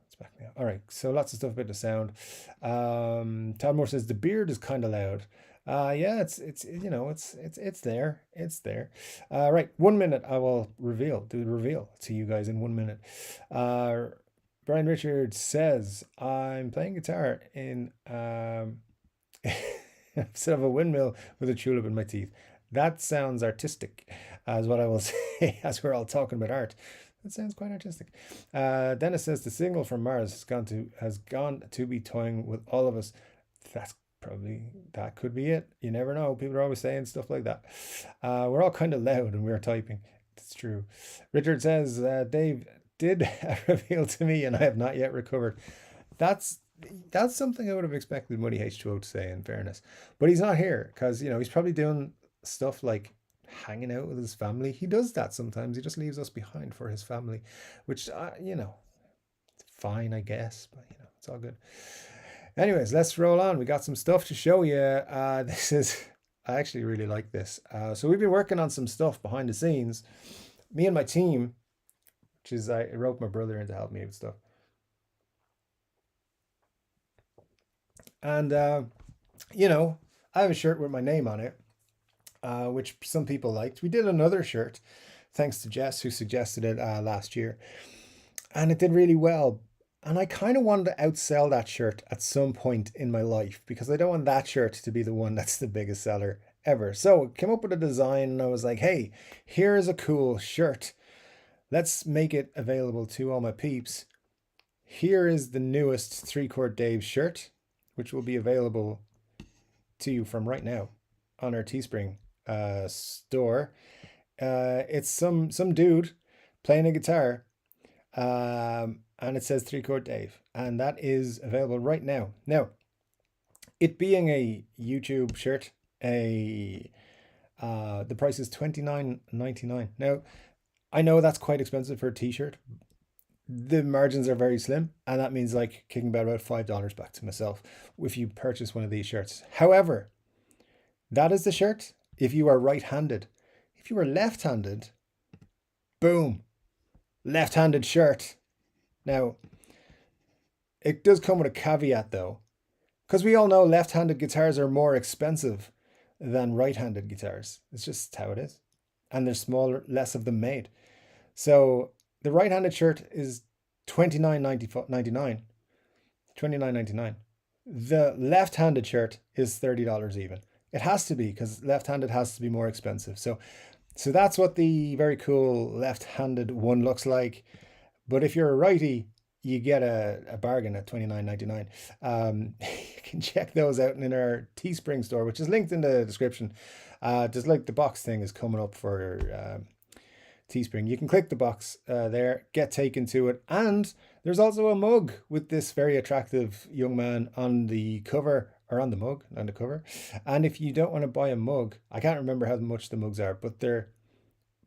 All right. So lots of stuff about the sound. Todd Moore says the beard is kind of loud. Yeah, it's there. It's there. Right. 1 minute. I will do the reveal to you guys in 1 minute. Brian Richards says, I'm playing guitar in instead of a windmill with a tulip in my teeth. That sounds artistic, is what I will say, as we're all talking about art. That sounds quite artistic. Dennis says the signal from Mars has gone to be toying with all of us. That could be it. You never know. People are always saying stuff like that. We're all kind of loud and we're typing. It's true. Richard says, Dave did reveal to me and I have not yet recovered. That's something I would have expected Muddy H2O to say, in fairness. But he's not here because, he's probably doing stuff like hanging out with his family. He does that sometimes. He just leaves us behind for his family, which, fine, I guess. But, it's all good. Anyways, let's roll on. We got some stuff to show you. I actually really like this. So we've been working on some stuff behind the scenes. Me and my team, which is I roped my brother in to help me with stuff. And, I have a shirt with my name on it, which some people liked. We did another shirt, thanks to Jess, who suggested it last year. And it did really well. And I kind of wanted to outsell that shirt at some point in my life because I don't want that shirt to be the one that's the biggest seller ever. So I came up with a design and I was like, hey, here's a cool shirt. Let's make it available to all my peeps. Here is the newest Chord Dave shirt, which will be available to you from right now on our Teespring store. It's some dude playing a guitar. And it says Chord Dave, and that is available right now. Now, it being a YouTube shirt, the price is $29.99. Now, I know that's quite expensive for a t-shirt. The margins are very slim, and that means like kicking about $5 back to myself if you purchase one of these shirts. However, that is the shirt if you are right-handed. If you are left-handed, boom, left-handed shirt. Now, It does come with a caveat though, because we all know left-handed guitars are more expensive than right-handed guitars. It's just how it is. And there's smaller, less of them made. So the right-handed shirt is $29.99. $29.99. The left-handed shirt is $30 even. It has to be, because left-handed has to be more expensive. So that's what the very cool left-handed one looks like. But if you're a righty, you get a bargain at $29.99. You can check those out in our Teespring store, which is linked in the description. Just like the box thing is coming up for Teespring. You can click the box there, get taken to it. And there's also a mug with this very attractive young man on the cover, or on the mug, on the cover. And if you don't want to buy a mug, I can't remember how much the mugs are, but they're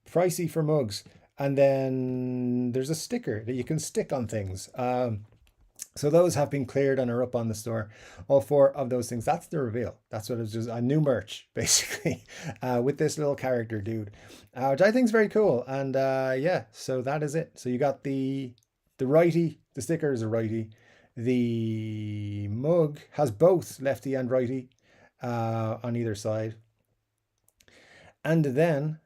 pricey for mugs. And then there's a sticker that you can stick on things. So those have been cleared and are up on the store. All 4 of those things. That's the reveal. That's what it's just a new merch, basically, with this little character dude, which I think is very cool. And yeah, so that is it. So you got the righty, the sticker is a righty. The mug has both lefty and righty on either side. And then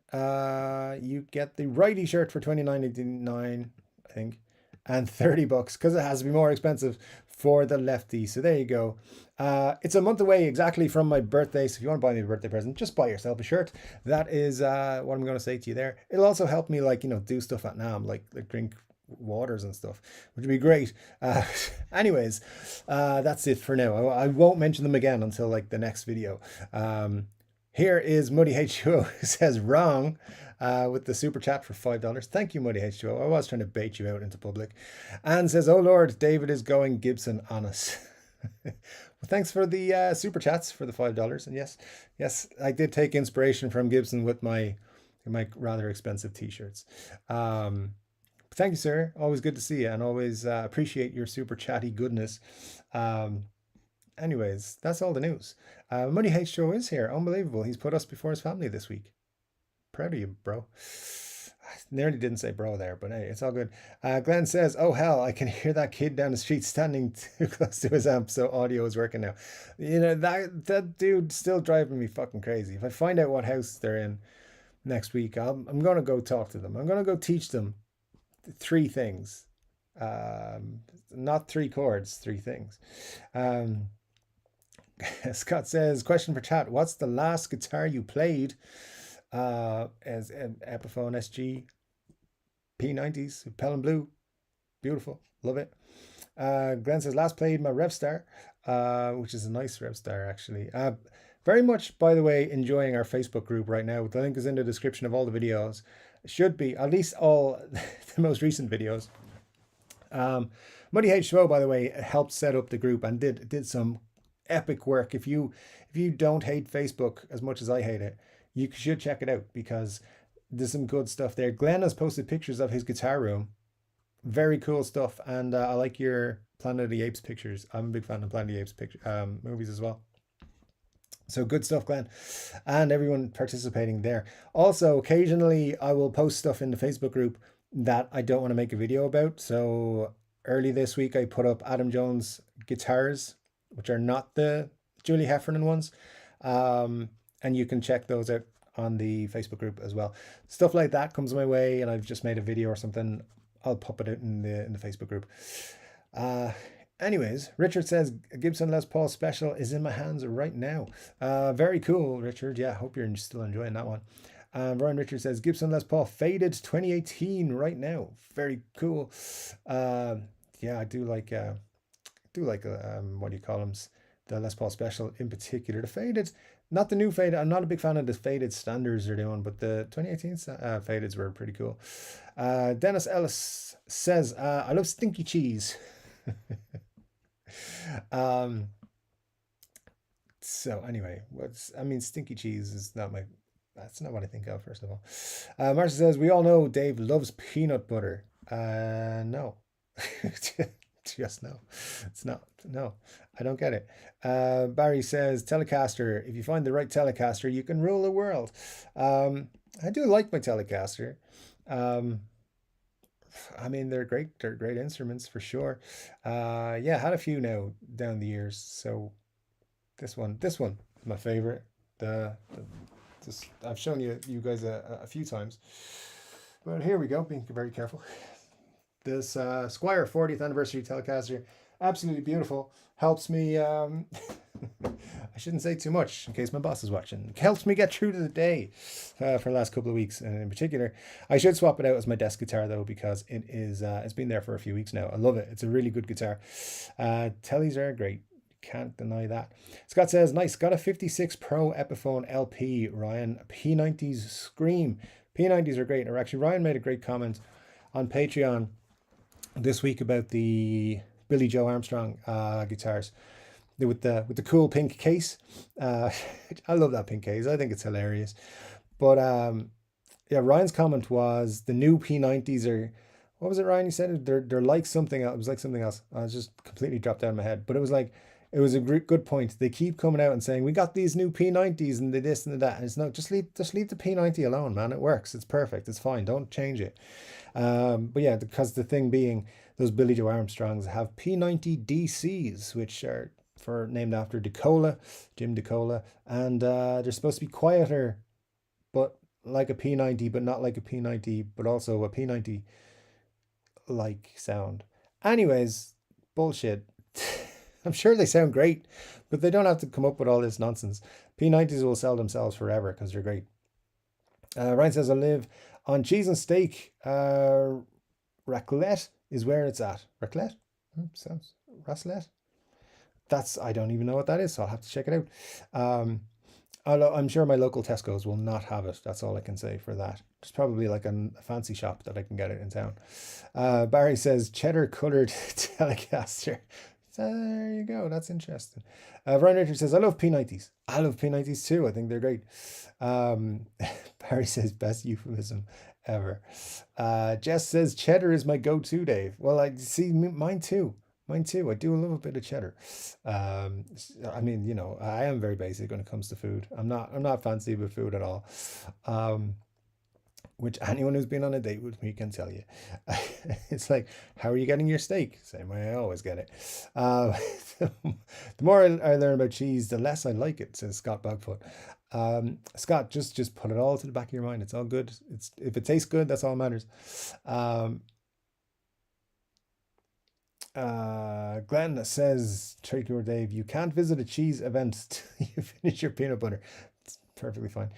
you get the righty shirt for $29.99, I think, and $30 because it has to be more expensive for the lefty. So there you go. It's a month away exactly from my birthday. So if you want to buy me a birthday present, just buy yourself a shirt. That is what I'm going to say to you there. It'll also help me, like, do stuff at NAMM, like drink waters and stuff, which would be great. Anyways, that's it for now. I won't mention them again until like the next video. Here is Muddy H2O, who says wrong with the super chat for $5. Thank you, Muddy H2O. I was trying to bait you out into public. And says, oh Lord, David is going Gibson on us. Well, thanks for the super chats for the $5. And yes, I did take inspiration from Gibson with my rather expensive t-shirts. Thank you, sir. Always good to see you, and always appreciate your super chatty goodness. Anyways, that's all the news. Money H2O is here. Unbelievable. He's put us before his family this week. Proud of you, bro. I nearly didn't say bro there, but hey, it's all good. Glenn says, oh hell, I can hear that kid down the street standing too close to his amp, so audio is working now. That dude's still driving me fucking crazy. If I find out what house they're in next week, I'm going to go talk to them. I'm going to go teach them 3 things. Not 3 chords, 3 things. Scott says, question for chat, what's the last guitar you played? As an Epiphone SG P90s, Pale and Blue, beautiful, love it. Glenn says, last played my Revstar, which is a nice Revstar actually. Very much, by the way, enjoying our Facebook group right now. The link is in the description of all the videos. It should be, at least all the most recent videos. Muddy H2O, by the way, helped set up the group and did some epic work. If you don't hate Facebook as much as I hate it, you should check it out because there's some good stuff there. Glenn has posted pictures of his guitar room. Very cool stuff. And I like your Planet of the Apes pictures. I'm a big fan of Planet of the Apes movies as well. So good stuff, Glenn, and everyone participating there. Also, occasionally I will post stuff in the Facebook group that I don't want to make a video about. So early this week, I put up Adam Jones guitars, which are not the Julie Heffernan ones. And you can check those out on the Facebook group as well. Stuff like that comes my way and I've just made a video or something, I'll pop it out in the Facebook group. Anyways, Richard says, Gibson Les Paul Special is in my hands right now. Very cool, Richard. Yeah, hope you're still enjoying that one. Brian Richard says, Gibson Les Paul Faded 2018 right now. Very cool. Yeah, I do like what do you call them? The Les Paul Special in particular. The Faded, not the new Faded. I'm not a big fan of the Faded standards they're doing, but the 2018 Fadeds were pretty cool. Dennis Ellis says, I love stinky cheese. So anyway, stinky cheese is not that's not what I think of, first of all. Marcia says, we all know Dave loves peanut butter. No. Just no. It's not. No, I don't get it. Barry says, Telecaster, if you find the right Telecaster, you can rule the world. I do like my Telecaster. I mean, they're great. They're great instruments for sure. Yeah, had a few now down the years. So this one is my favorite. The just I've shown you guys a few times, but here we go. Being very careful. This Squire 40th anniversary Telecaster, absolutely beautiful. Helps me. I shouldn't say too much in case my boss is watching. Helps me get through to the day for the last couple of weeks, and in particular, I should swap it out as my desk guitar though because it is. It's been there for a few weeks now. I love it. It's a really good guitar. Tellies are great. Can't deny that. Scott says, nice. Got a 56 Pro Epiphone LP, Ryan. P90s scream. P90s are great. Or actually, Ryan made a great comment on Patreon this week about the Billy Joe Armstrong guitars with the cool pink case. I love that pink case. I think it's hilarious. But yeah, Ryan's comment was the new P90s are, what was it, Ryan? You said they're like something else. It was like something else. I was just completely dropped out of my head. But it was like, it was a good point. They keep coming out and saying we got these new P90s and the this and the that, and it's not, just leave the P90 alone, man. It works. It's perfect. It's fine. Don't change it. But yeah, because the thing being, those Billy Joe Armstrongs have P90 DCs, which are named after DeCola, Jim DeCola, and they're supposed to be quieter, but like a P90, but not like a P90, but also a P90 like sound. Anyways, bullshit. I'm sure they sound great, but they don't have to come up with all this nonsense. P90s will sell themselves forever because they're great. Ryan says, I live on cheese and steak. Raclette is where it's at. Raclette? Sounds raclette? I don't even know what that is, so I'll have to check it out. I'm sure my local Tesco's will not have it. That's all I can say for that. There's probably like a fancy shop that I can get it in town. Barry says, cheddar colored Telecaster. So there you go. That's interesting. Brian Richard says, I love P90s. I love P90s too. I think they're great. Barry says, best euphemism ever. Jess says, cheddar is my go-to, Dave. Well, I see, mine too. Mine too. I do love a bit of cheddar. I mean, you know, I am very basic when it comes to food. I'm not fancy with food at all. Which anyone who's been on a date with me can tell you. It's like, how are you getting your steak? Same way I always get it. The more I learn about cheese, the less I like it, says Scott Bugfoot. Scott, just put it all to the back of your mind. It's all good. If it tastes good, that's all that matters. Glenn says, Chord Dave, you can't visit a cheese event till you finish your peanut butter. It's perfectly fine.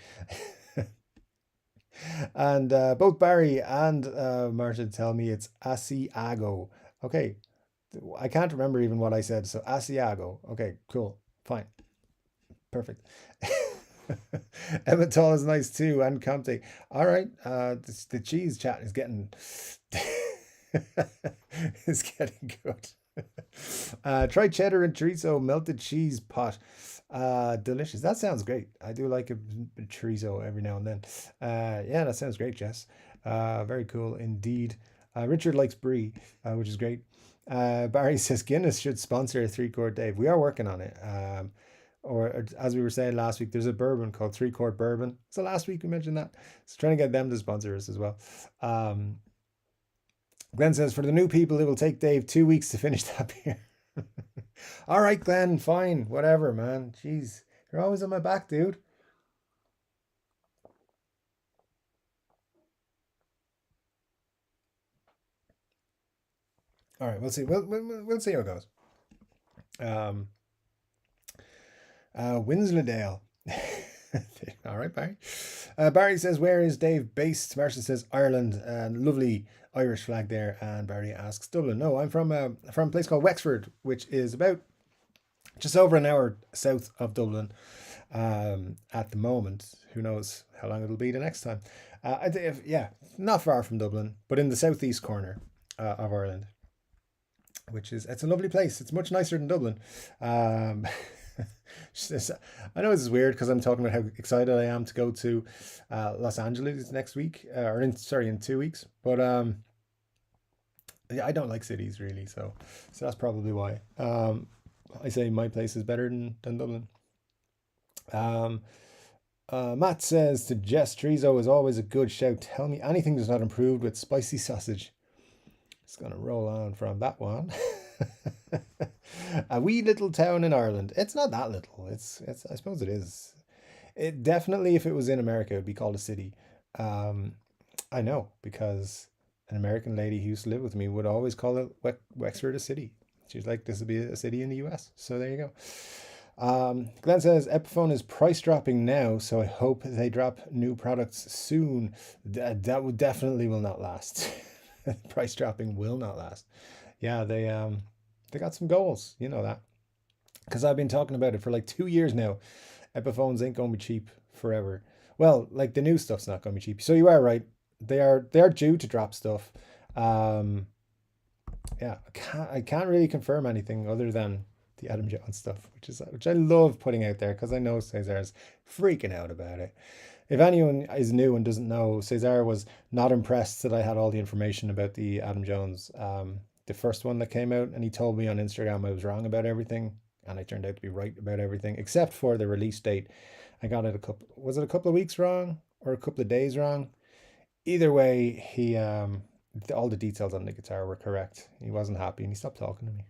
And both Barry and Martin tell me it's Asiago. Okay, I can't remember even what I said, so Asiago. Okay, cool, fine, perfect. Emmental is nice too, and Comte. All right, the cheese chat is getting is getting good. Try cheddar and chorizo melted cheese pot. Delicious. That sounds great. I do like a chorizo every now and then. Yeah, that sounds great, Jess. Very cool indeed. Richard likes brie, which is great. Barry says Guinness should sponsor 3-Chord Dave. We are working on it. Or as we were saying last week, there's a bourbon called 3-Chord Bourbon. So last week we mentioned that. So trying to get them to sponsor us as well. Glenn says, for the new people, it will take Dave 2 weeks to finish that beer. All right, Glenn, fine, whatever, man. Jeez, you're always on my back, dude. All right, we'll see. We'll see how it goes. Winslow. All right, Barry. Barry says, where is Dave based? Marshall says, Ireland. Lovely Irish flag there. And Barry asks, Dublin. No, I'm from a place called Wexford, which is about just over an hour south of Dublin at the moment. Who knows how long it'll be the next time. Yeah, not far from Dublin, but in the southeast corner of Ireland, it's a lovely place. It's much nicer than Dublin. I know this is weird because I'm talking about how excited I am to go to Los Angeles next week, in 2 weeks. But I don't like cities really, so that's probably why. I say my place is better than Dublin. Matt says to Jess, chorizo is always a good shout. Tell me anything that's not improved with spicy sausage. Just gonna roll on from that one. A wee little town in Ireland. It's not that little. It's I suppose it is. It definitely, if it was in America, it would be called a city. Um, I know because an American lady who used to live with me would always call it Wexford a city. She's like, this would be a city in the US. So there you go. Glenn says Epiphone is price dropping now, so I hope they drop new products soon. That would definitely will not last. Price dropping will not last. Yeah, they got some goals, you know that, because I've been talking about it for like 2 years now. Epiphones ain't gonna be cheap forever. Well, like the new stuff's not gonna be cheap. So you are right. They are due to drop stuff. Um, yeah, I can't really confirm anything other than the Adam Jones stuff, which I love putting out there because I know Cesar's freaking out about it. If anyone is new and doesn't know, Cesar was not impressed that I had all the information about the Adam Jones, the first one that came out, and he told me on Instagram I was wrong about everything, and I turned out to be right about everything except for the release date. I got it was it a couple of weeks wrong or a couple of days wrong? Either way, he all the details on the guitar were correct. He wasn't happy and he stopped talking to me.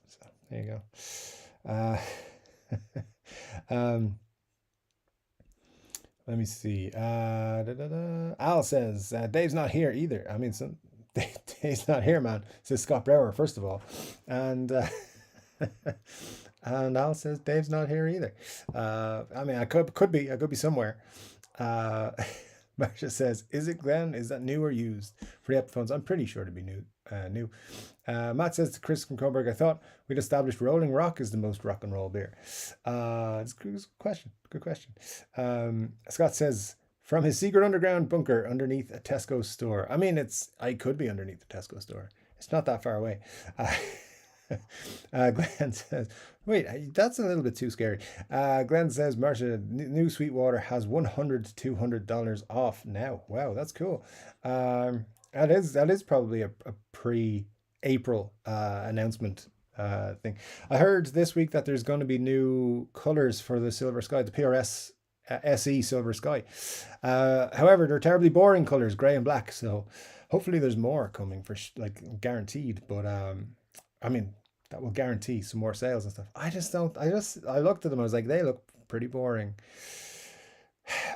So there you go. um, let me see. Al says Dave's not here either. I mean, Dave's not here, man. Says Scott Brower first of all, and and Al says Dave's not here either. I mean, I could be somewhere. Marsha says, "Is it Glenn? Is that new or used for the Epiphones?" I'm pretty sure to be new. New. Matt says to Chris from Coburg, "I thought we'd established Rolling Rock is the most rock and roll beer." It's a good question. Good question. Scott says, "From his secret underground bunker underneath a Tesco store." I mean, I could be underneath the Tesco store. It's not that far away. Glenn says, wait, that's a little bit too scary. Glenn says, Marsha, new Sweetwater has $100 to $200 off now. Wow, that's cool. That is probably a pre-April announcement thing. I heard this week that there's going to be new colors for the Silver Sky, the PRS SE Silver Sky. However, they're terribly boring colors, gray and black. So hopefully there's more coming for like guaranteed. But I mean, that will guarantee some more sales and stuff. I looked at them. I was like, they look pretty boring.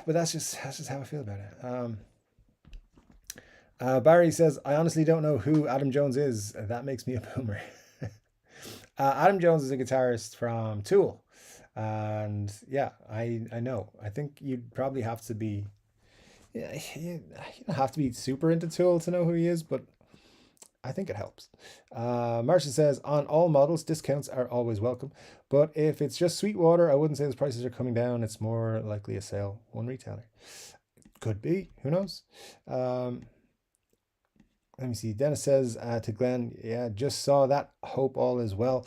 But that's just how I feel about it. Barry says, I honestly don't know who Adam Jones is. That makes me a boomer. Adam Jones is a guitarist from Tool. And yeah, I know. I think you'd probably have to be, yeah, you don't have to be super into Tool to know who he is, but I think it helps. Marcia says, on all models, discounts are always welcome. But if it's just Sweetwater, I wouldn't say the prices are coming down. It's more likely a sale, one retailer. Could be. Who knows? Let me see. Dennis says to Glenn, yeah, just saw that. Hope all is well.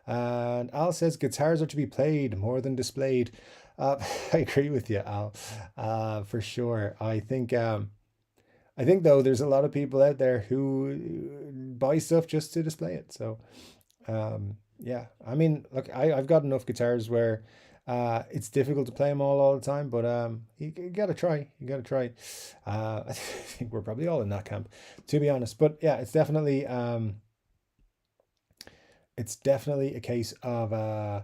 And Al says, guitars are to be played more than displayed. I agree with you, Al, for sure. I think though there's a lot of people out there who buy stuff just to display it. So yeah, I mean, look, I've got enough guitars where it's difficult to play them all the time, but you gotta try. I think we're probably all in that camp, to be honest. But yeah, it's definitely a case of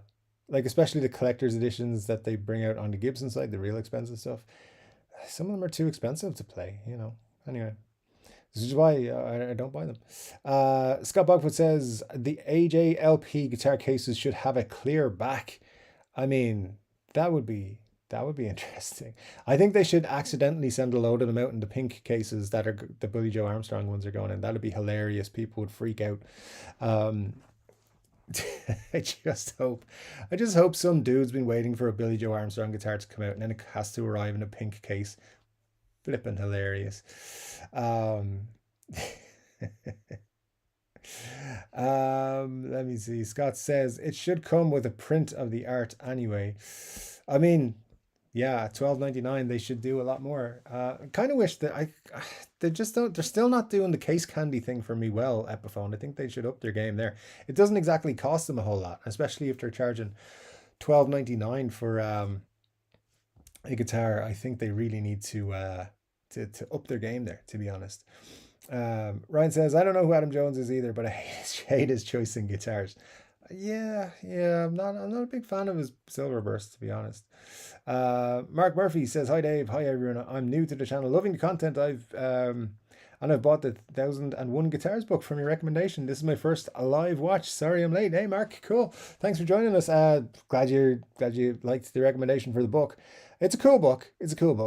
like, especially the collector's editions that they bring out on the Gibson side, the real expensive stuff. Some of them are too expensive to play, you know. Anyway, this is why I don't buy them. Scott Bogfoot says the AJLP guitar cases should have a clear back. I mean, that would be interesting. I think they should accidentally send a load of them out in the pink cases that are the Billy Joe Armstrong ones are going in. That'd be hilarious. People would freak out. I just hope some dude's been waiting for a Billy Joe Armstrong guitar to come out and then it has to arrive in a pink case. Flipping hilarious. Let me see. Scott says it should come with a print of the art anyway. I mean, yeah, $12.99. They should do a lot more. I kind of wish that they just don't. They're still not doing the case candy thing for me well, Epiphone. I think they should up their game there. It doesn't exactly cost them a whole lot, especially if they're charging $12.99 for a guitar. I think they really need to up their game there, to be honest. Ryan says, I don't know who Adam Jones is either, but I hate his choice in guitars. Yeah, I'm not a big fan of his silver burst, to be honest. Mark Murphy says, hi Dave, hi everyone. I'm new to the channel, loving the content. I've bought the 1001 Guitars book from your recommendation. This is my first live watch. Sorry I'm late. Hey Mark, cool. Thanks for joining us. Glad you liked the recommendation for the book. It's a cool book.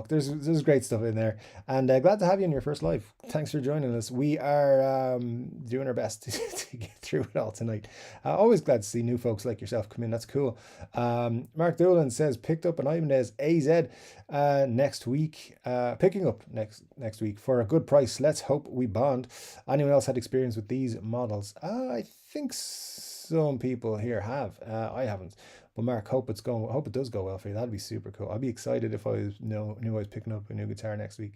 There's great stuff in there, and glad to have you in your first live. Thanks for joining us. We are doing our best to get through it all tonight. Always glad to see new folks like yourself come in. That's cool. Mark Dolan says picked up an Ibanez AZ next week. Picking up next week for a good price. Let's hope we bond. Anyone else had experience with these models? I think some people here have. I haven't. But Mark, hope it does go well for you. That'd be super cool. I'd be excited if I knew I was picking up a new guitar next week.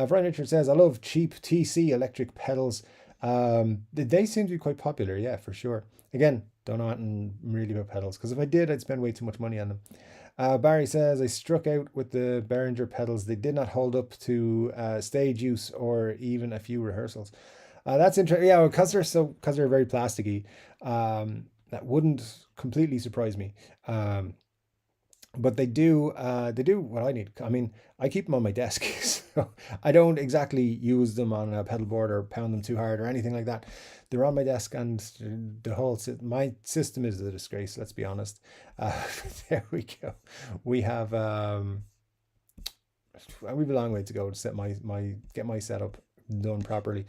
Brian Richard says, I love cheap TC electric pedals. They seem to be quite popular, yeah, for sure. Again, don't know anything really about pedals, because if I did, I'd spend way too much money on them. Barry says, I struck out with the Behringer pedals. They did not hold up to stage use or even a few rehearsals. That's interesting. Yeah, because they're very plasticky. That wouldn't completely surprise me. But they do what I need. I mean, I keep them on my desk, so I don't exactly use them on a pedal board or pound them too hard or anything like that. They're on my desk, and my system is a disgrace. Let's be honest. There we go. We have a long way to go to set get my setup done properly.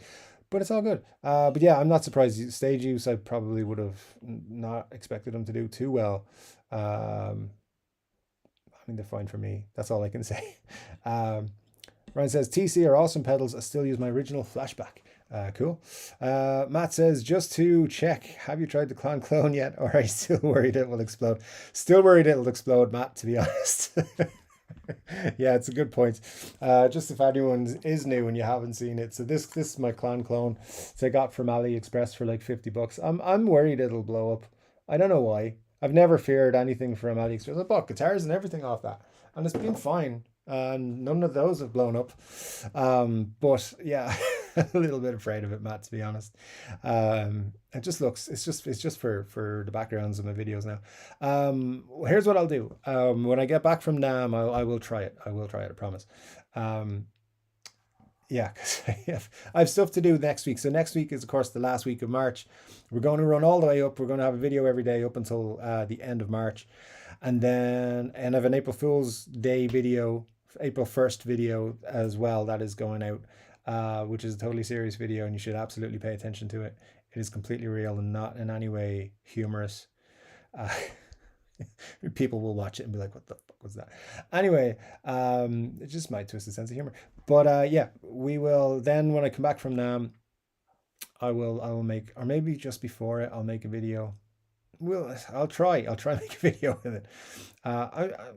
But it's all good. But yeah, I'm not surprised. Stage use, I probably would have not expected them to do too well. I mean, they're fine for me. That's all I can say. Ryan says, TC are awesome pedals. I still use my original Flashback. Cool. Matt says, just to check, have you tried the clone yet? Or are you still worried it will explode? Still worried it'll explode, Matt, to be honest. Yeah, it's a good point. Just if anyone is new and you haven't seen it, so this is my clone. So I got from AliExpress for like $50. I'm worried it'll blow up. I don't know why. I've never feared anything from AliExpress. I bought guitars and everything off that, and it's been fine. None of those have blown up. But yeah, a little bit afraid of it, Matt, to be honest. It just looks, it's just for the backgrounds of my videos now. Here's what I'll do. When I get back from NAMM, I will try it. I promise. Yeah, because I have stuff to do next week. So next week is, of course, the last week of March. We're going to run all the way up. We're going to have a video every day up until the end of March. And then I have an April Fool's Day video, April 1st video as well, that is going out, which is a totally serious video, and you should absolutely pay attention to it. It is completely real and not in any way humorous. People will watch it and be like, what the fuck was that? Anyway, it just might twist a sense of humor. But yeah, we will then, when I come back from NAMM, I will make, or maybe just before it, I'll make a video. I'll try and make a video with it.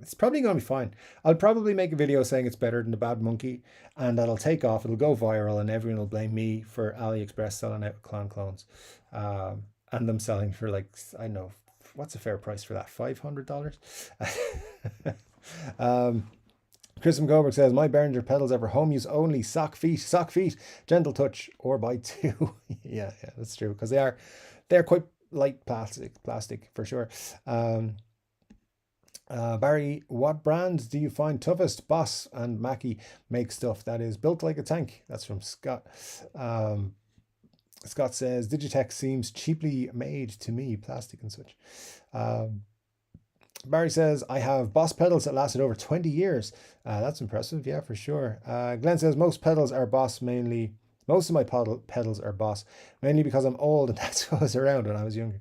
It's probably going to be fine. I'll probably make a video saying it's better than the Bad Monkey, and that'll take off. It'll go viral, and everyone will blame me for AliExpress selling out clones, and them selling for, like, I don't know, what's a fair price for that? $500. Chris from Goldberg says, my Behringer pedals are for home use only. Sock feet, gentle touch, or buy two. yeah, that's true, because they're quite light plastic for sure. Barry, what brands do you find toughest? Boss and Mackie make stuff that is built like a tank. That's from Scott. Scott says, Digitech seems cheaply made to me, plastic and such. Barry says, I have Boss pedals that lasted over 20 years. That's impressive, yeah, for sure. Glenn says, most pedals are Boss mainly. Most of my pedals are Boss, mainly because I'm old and that's what was around when I was younger.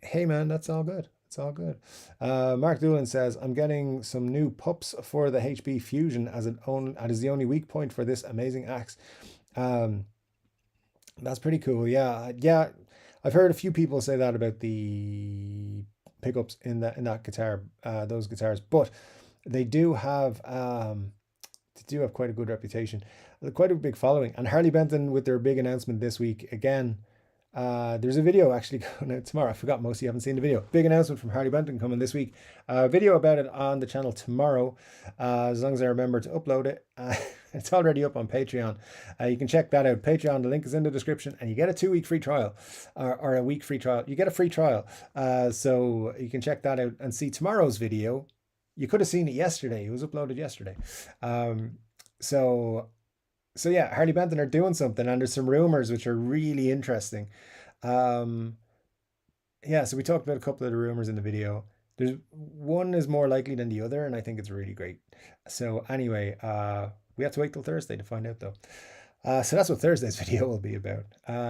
Hey man, that's all good. It's all good. Mark Doolan says, I'm getting some new pups for the HB Fusion as the only weak point for this amazing axe. That's pretty cool. Yeah. I've heard a few people say that about the pickups in that guitar, those guitars, but they do have quite a good reputation, quite a big following. And Harley Benton, with their big announcement this week, again, There's a video actually going out tomorrow. I forgot most of you haven't seen the video. Big announcement from Harley Benton coming this week. Video about it on the channel tomorrow, as long as I remember to upload it. It's already up on Patreon. You can check that out. Patreon, the link is in the description, and you get a 2-week free trial, or a week free trial. You get a free trial. So you can check that out and see tomorrow's video. You could have seen it yesterday. It was uploaded yesterday. So yeah, Harley Benton are doing something, and there's some rumors which are really interesting. Yeah, so we talked about a couple of the rumors in the video. There's one is more likely than the other, and I think it's really great. So anyway, we have to wait till Thursday to find out though. So that's what Thursday's video will be about.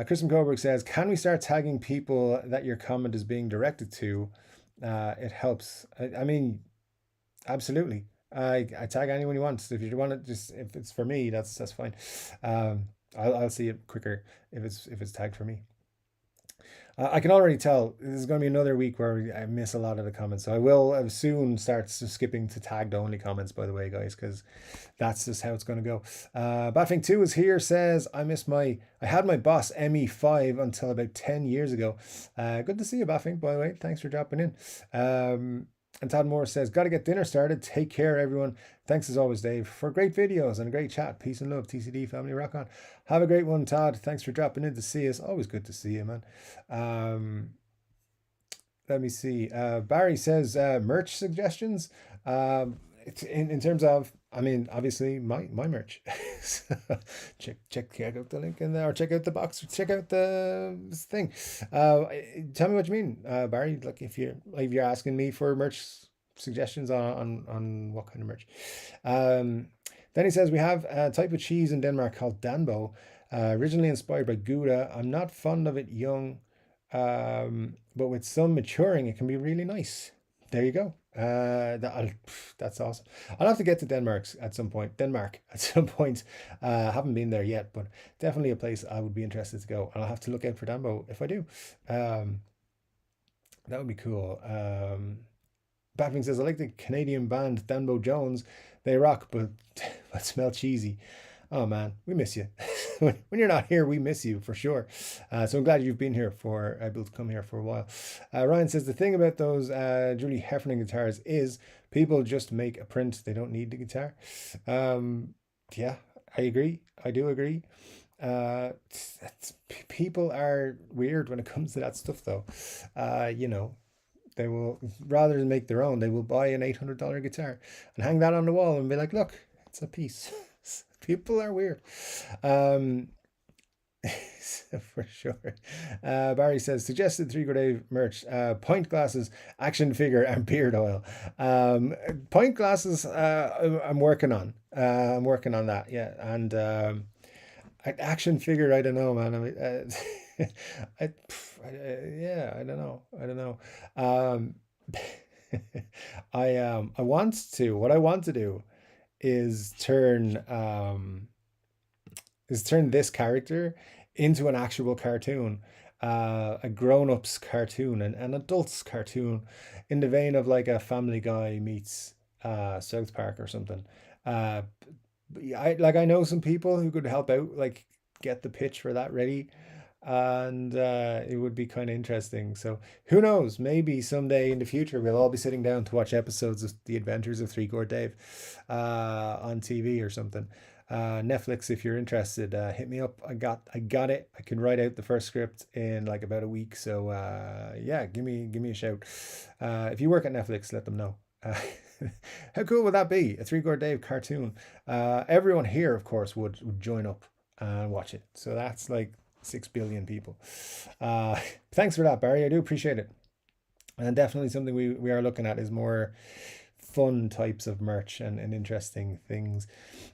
Kristen Coburg says, can we start tagging people that your comment is being directed to? It helps. I mean, absolutely. I tag anyone you want. If you want it, just if it's for me, that's fine. I'll see it quicker if it's tagged for me. I can already tell this is going to be another week where I miss a lot of the comments, so I will soon start skipping to tagged only comments, by the way, guys, because that's just how it's going to go. Batfink 2 is here, says, I had my Boss ME5 until about 10 years ago. Good to see you, Batfink, by the way. Thanks for dropping in. And Todd Moore says, got to get dinner started. Take care, everyone. Thanks as always, Dave, for great videos and a great chat. Peace and love, TCD family, rock on. Have a great one, Todd. Thanks for dropping in to see us. Always good to see you, man. Let me see. Barry says, merch suggestions. In terms of, I mean, obviously my merch. check out the link in there, or check out the box, or check out the thing. Tell me what you mean, Barry. Like if you're asking me for merch suggestions on what kind of merch. Then he says, we have a type of cheese in Denmark called Danbo, originally inspired by Gouda. I'm not fond of it young, but with some maturing, it can be really nice. There you go. That's awesome. I'll have to get to Denmark at some point. Haven't been there yet, but definitely a place I would be interested to go. And I'll have to look out for Danbo if I do. That would be cool. Batwing says, I like the Canadian band Danbo Jones. They rock, but smell cheesy. Oh man, we miss you. When you're not here, we miss you for sure. So I'm glad you've been here able to come here for a while. Ryan says, the thing about those Julie Heffernan guitars is people just make a print. They don't need the guitar. Yeah, I agree. I do agree. People are weird when it comes to that stuff though. They will, rather than make their own, they will buy an $800 guitar and hang that on the wall and be like, look, it's a piece. People are weird. For sure. Barry says, suggested 3 Chord Dave merch, pint glasses, action figure, and beard oil. Pint glasses, I'm working on. I'm working on that, yeah. And action figure, I don't know, man. I mean, yeah, I don't know. I want to. What I want to do is turn this character into an actual cartoon, a grown-ups cartoon, an adults cartoon, in the vein of like a Family Guy meets South Park or something. I know some people who could help out, like get the pitch for that ready, and it would be kind of interesting. So who knows, maybe someday in the future we'll all be sitting down to watch episodes of The Adventures of 3 Chord Dave on TV or something. Netflix, if you're interested, hit me up. I got it. I can write out the first script in like about a week, so yeah, give me a shout. If you work at Netflix, let them know. How cool would that be? A 3 Chord Dave cartoon. Everyone here, of course, would join up and watch it. So that's like 6 billion people. Thanks for that, Barry. I do appreciate it. And definitely something we are looking at is more fun types of merch and interesting things.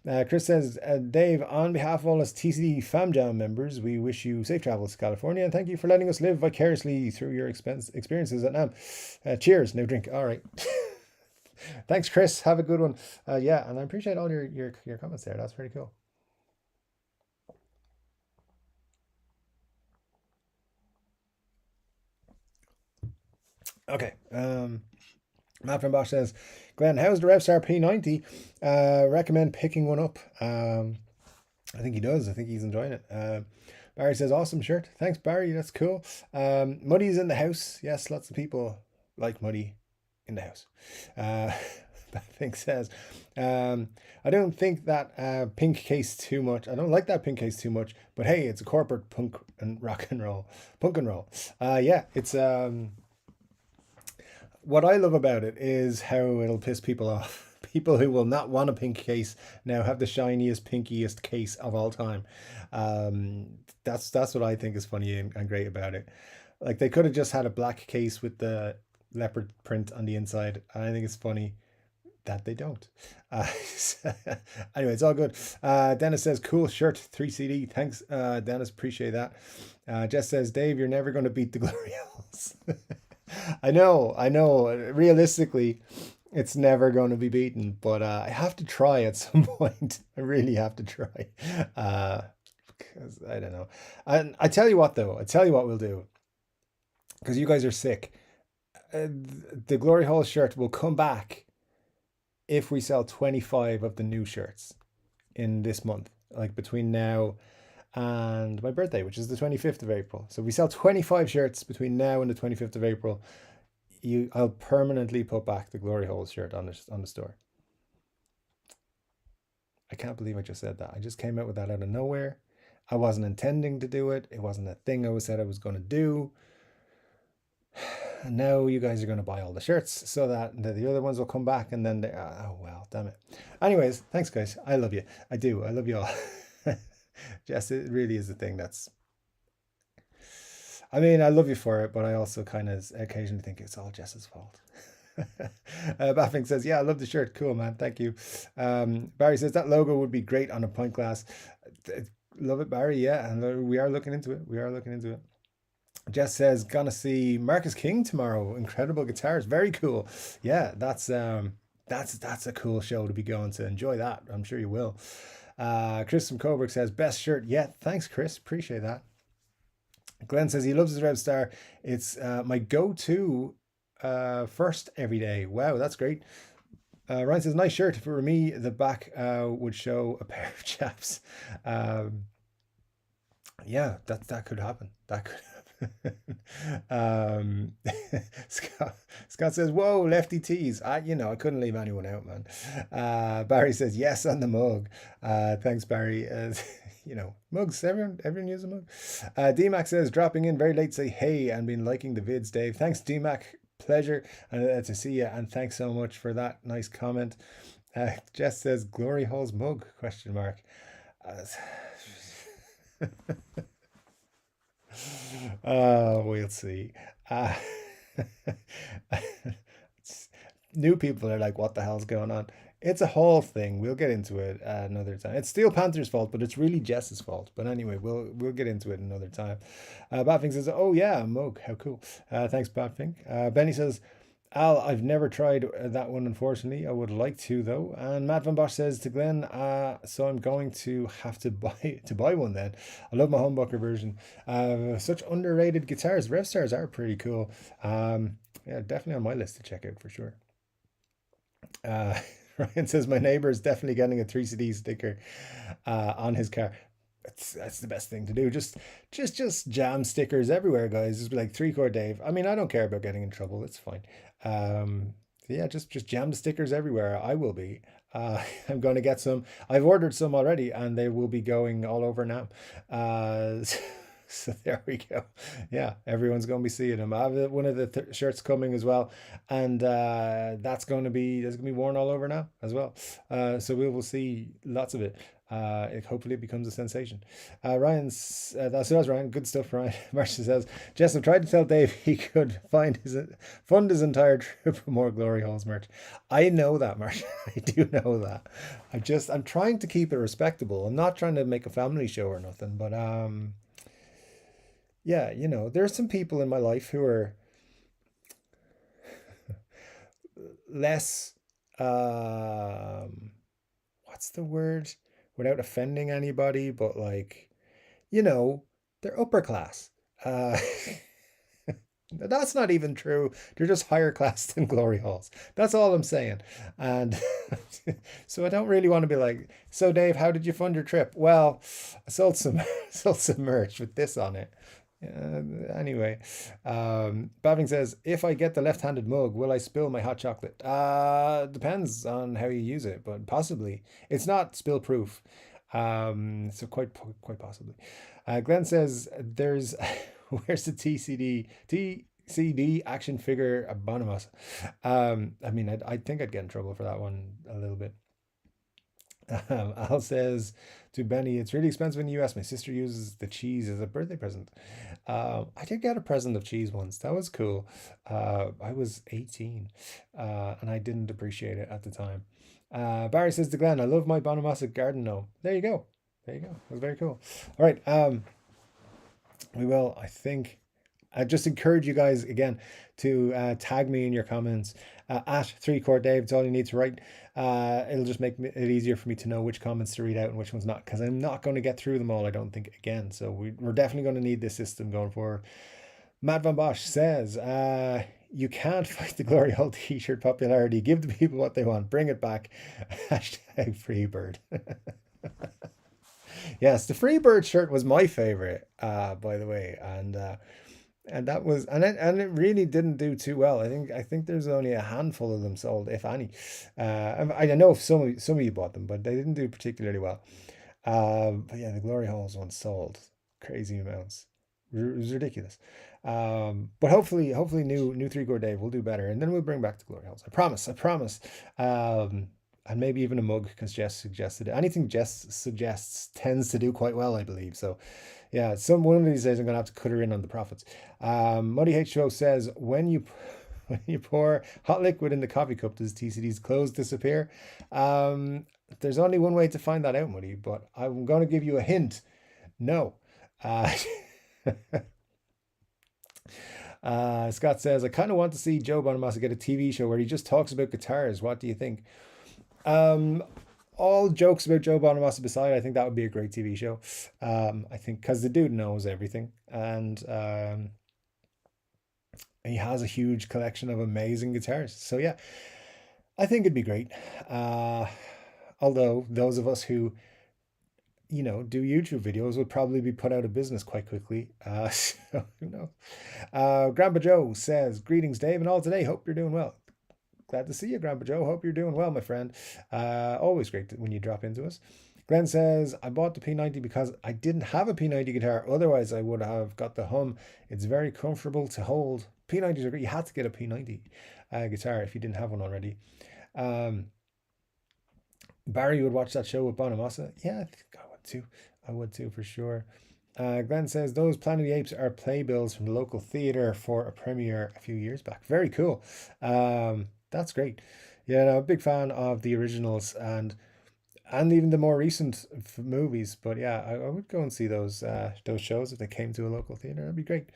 Chris says, Dave, on behalf of all us TCD Fam Jam members, we wish you safe travels to California and thank you for letting us live vicariously through your experiences at NAMM. Cheers. No drink. All right. Thanks, Chris. Have a good one. Yeah, and I appreciate all your comments there. That's pretty cool. Okay. Matt from Bosch says, Glenn, how's the Revstar P90? Recommend picking one up. I think he does. I think he's enjoying it. Barry says, awesome shirt. Thanks, Barry. That's cool. Muddy's in the house. Yes, lots of people like Muddy in the house. That thing says, I don't think that pink case too much. I don't like that pink case too much. But hey, it's a corporate punk and rock and roll. Punk and roll. Yeah, it's... what I love about it is how it'll piss people off. People who will not want a pink case now have the shiniest, pinkiest case of all time. That's what I think is funny and great about it. Like they could have just had a black case with the leopard print on the inside. I think it's funny that they don't. Anyway, it's all good. Dennis says, cool shirt, 3 CD. Thanks, Dennis. Appreciate that. Jess says, Dave, you're never going to beat the Glory Holes. I know. Realistically, it's never going to be beaten, but I have to try at some point. I really have to try. Because I don't know. And I tell you what, though. I tell you what we'll do. Because you guys are sick. The Glory Hole shirt will come back if we sell 25 of the new shirts in this month. Like between now and my birthday, which is the 25th of April. So if we sell 25 shirts between now and the 25th of April, I'll permanently put back the Glory Holes shirt on the store. I can't believe I just said that. I just came out with that out of nowhere. I wasn't intending to do it. It wasn't a thing I said I was going to do. And now you guys are going to buy all the shirts so that the other ones will come back and then oh well, damn it. Anyways, thanks guys. I love you. I do. I love you all. Jess, it really is a thing that's... I mean, I love you for it, but I also kind of occasionally think it's all Jess's fault. Baffing says, yeah, I love the shirt. Cool, man. Thank you. Barry says, that logo would be great on a pint glass. Love it, Barry. Yeah, and we are looking into it. Jess says, gonna see Marcus King tomorrow. Incredible guitars. Very cool. Yeah, that's a cool show to be going to. Enjoy that. I'm sure you will. Chris from Coburg says, best shirt yet. Thanks, Chris. Appreciate that. Glenn says he loves his Rev Star. It's my go-to first every day. Wow, that's great. Ryan says, nice shirt. If it were me, the back would show a pair of chaps. Yeah, that could happen. That could happen. Scott says, whoa, lefty tees. I couldn't leave anyone out, man. Barry says, yes, on the mug. Thanks, Barry. Mugs, everyone uses a mug. DMAC says, dropping in very late, say hey, and been liking the vids, Dave. Thanks, DMAC. Pleasure to see you, and thanks so much for that nice comment. Jess says, Glory Holes mug, ? We'll see. New people are like, what the hell's going on? It's a whole thing. We'll get into it another time. It's Steel Panther's fault, but it's really Jess's fault. But anyway, we'll get into it another time. Badfink says, oh yeah, mug, how cool. Thanks, Badfink. Benny says, Al, I've never tried that one, unfortunately. I would like to, though. And Matt Van Bosch says to Glenn, so I'm going to have to buy one then. I love my humbucker version. Such underrated guitars. Rev Stars are pretty cool. Yeah, definitely on my list to check out for sure. Ryan says, my neighbor is definitely getting a 3 CD sticker on his car. That's the best thing to do. Just jam stickers everywhere, guys. Just be like 3 Chord Dave. I mean, I don't care about getting in trouble. It's fine. Yeah, just jam the stickers everywhere. I will be. I'm going to get some. I've ordered some already, and they will be going all over now. So there we go. Yeah, everyone's going to be seeing them. I have one of the shirts coming as well, and that's going to be worn all over now as well. So we will see lots of it. Hopefully it becomes a sensation. Ryan's that's Ryan. Good stuff, Ryan. Marcia says, Jess, I've tried to tell Dave he could fund his entire trip for more Glory Holes merch. I know that, Marcia. I do know that. I'm trying to keep it respectable. I'm not trying to make a family show or nothing, but yeah, there are some people in my life who are less what's the word? Without offending anybody, but like, they're upper class. That's not even true. They're just higher class than glory holes. That's all I'm saying. And so I don't really want to be like, so Dave, how did you fund your trip? Well, I sold some sold some merch with this on it. Anyway, Baving says, if I get the left-handed mug, will I spill my hot chocolate? Depends on how you use it, but possibly. It's not spill proof. So quite possibly. Glenn says there's where's the TCD action figure Bonamos? I mean, I think I'd get in trouble for that one a little bit. Al says to Benny, it's really expensive in the US. My sister uses the cheese as a birthday present. I did get a present of cheese once. That was cool. I was 18 and I didn't appreciate it at the time. Barry says to Glenn, I love my Bonamassa garden gnome. There you go. There you go. That was very cool. All right. We will, I think, I just encourage you guys again to tag me in your comments at 3Chord Dave. It's all you need to write. It'll just make it easier for me to know which comments to read out and which ones not, because I'm not going to get through them all, I don't think, again. So we're definitely going to need this system going forward. Matt Van Bosch says, you can't fight the glory hole t-shirt popularity. Give the people what they want. Bring it back. Hashtag Freebird. Yes, the Freebird shirt was my favorite, by the way, and that was it really didn't do too well. I think there's only a handful of them sold, if any. I know if some of you bought them, but they didn't do particularly well. But yeah, the glory holes one sold crazy amounts. It was ridiculous. But hopefully new 3Chord Dave will do better, and then we'll bring back the glory holes. I promise. And maybe even a mug, because Jess suggested it. Anything Jess suggests tends to do quite well, I believe. So yeah, one of these days I'm gonna have to cut her in on the profits. Muddy H2O says, when you pour hot liquid in the coffee cup, does TCD's clothes disappear? There's only one way to find that out, Muddy, but I'm gonna give you a hint. No. Scott says, I kind of want to see Joe Bonamassa get a TV show where he just talks about guitars. What do you think? All jokes about Joe Bonamassa beside, I think that would be a great TV show. I think because the dude knows everything, and he has a huge collection of amazing guitars. So yeah, I think it'd be great. Although those of us who do YouTube videos would probably be put out of business quite quickly. So who knows? Grandpa Joe says, greetings, Dave, and all today. Hope you're doing well. Glad to see you, Grandpa Joe. Hope you're doing well, my friend. Always great when you drop into us. Glenn says, I bought the P90 because I didn't have a P90 guitar. Otherwise, I would have got the Hum. It's very comfortable to hold. P90s are great. You had to get a P90 guitar if you didn't have one already. Barry would watch that show with Bonamassa. Yeah, I think I would too. I would too, for sure. Glenn says, those Planet of the Apes are playbills from the local theatre for a premiere a few years back. Very cool. That's great. Yeah, no, big fan of the originals and even the more recent movies. But yeah, I would go and see those shows if they came to a local theatre. That'd be great.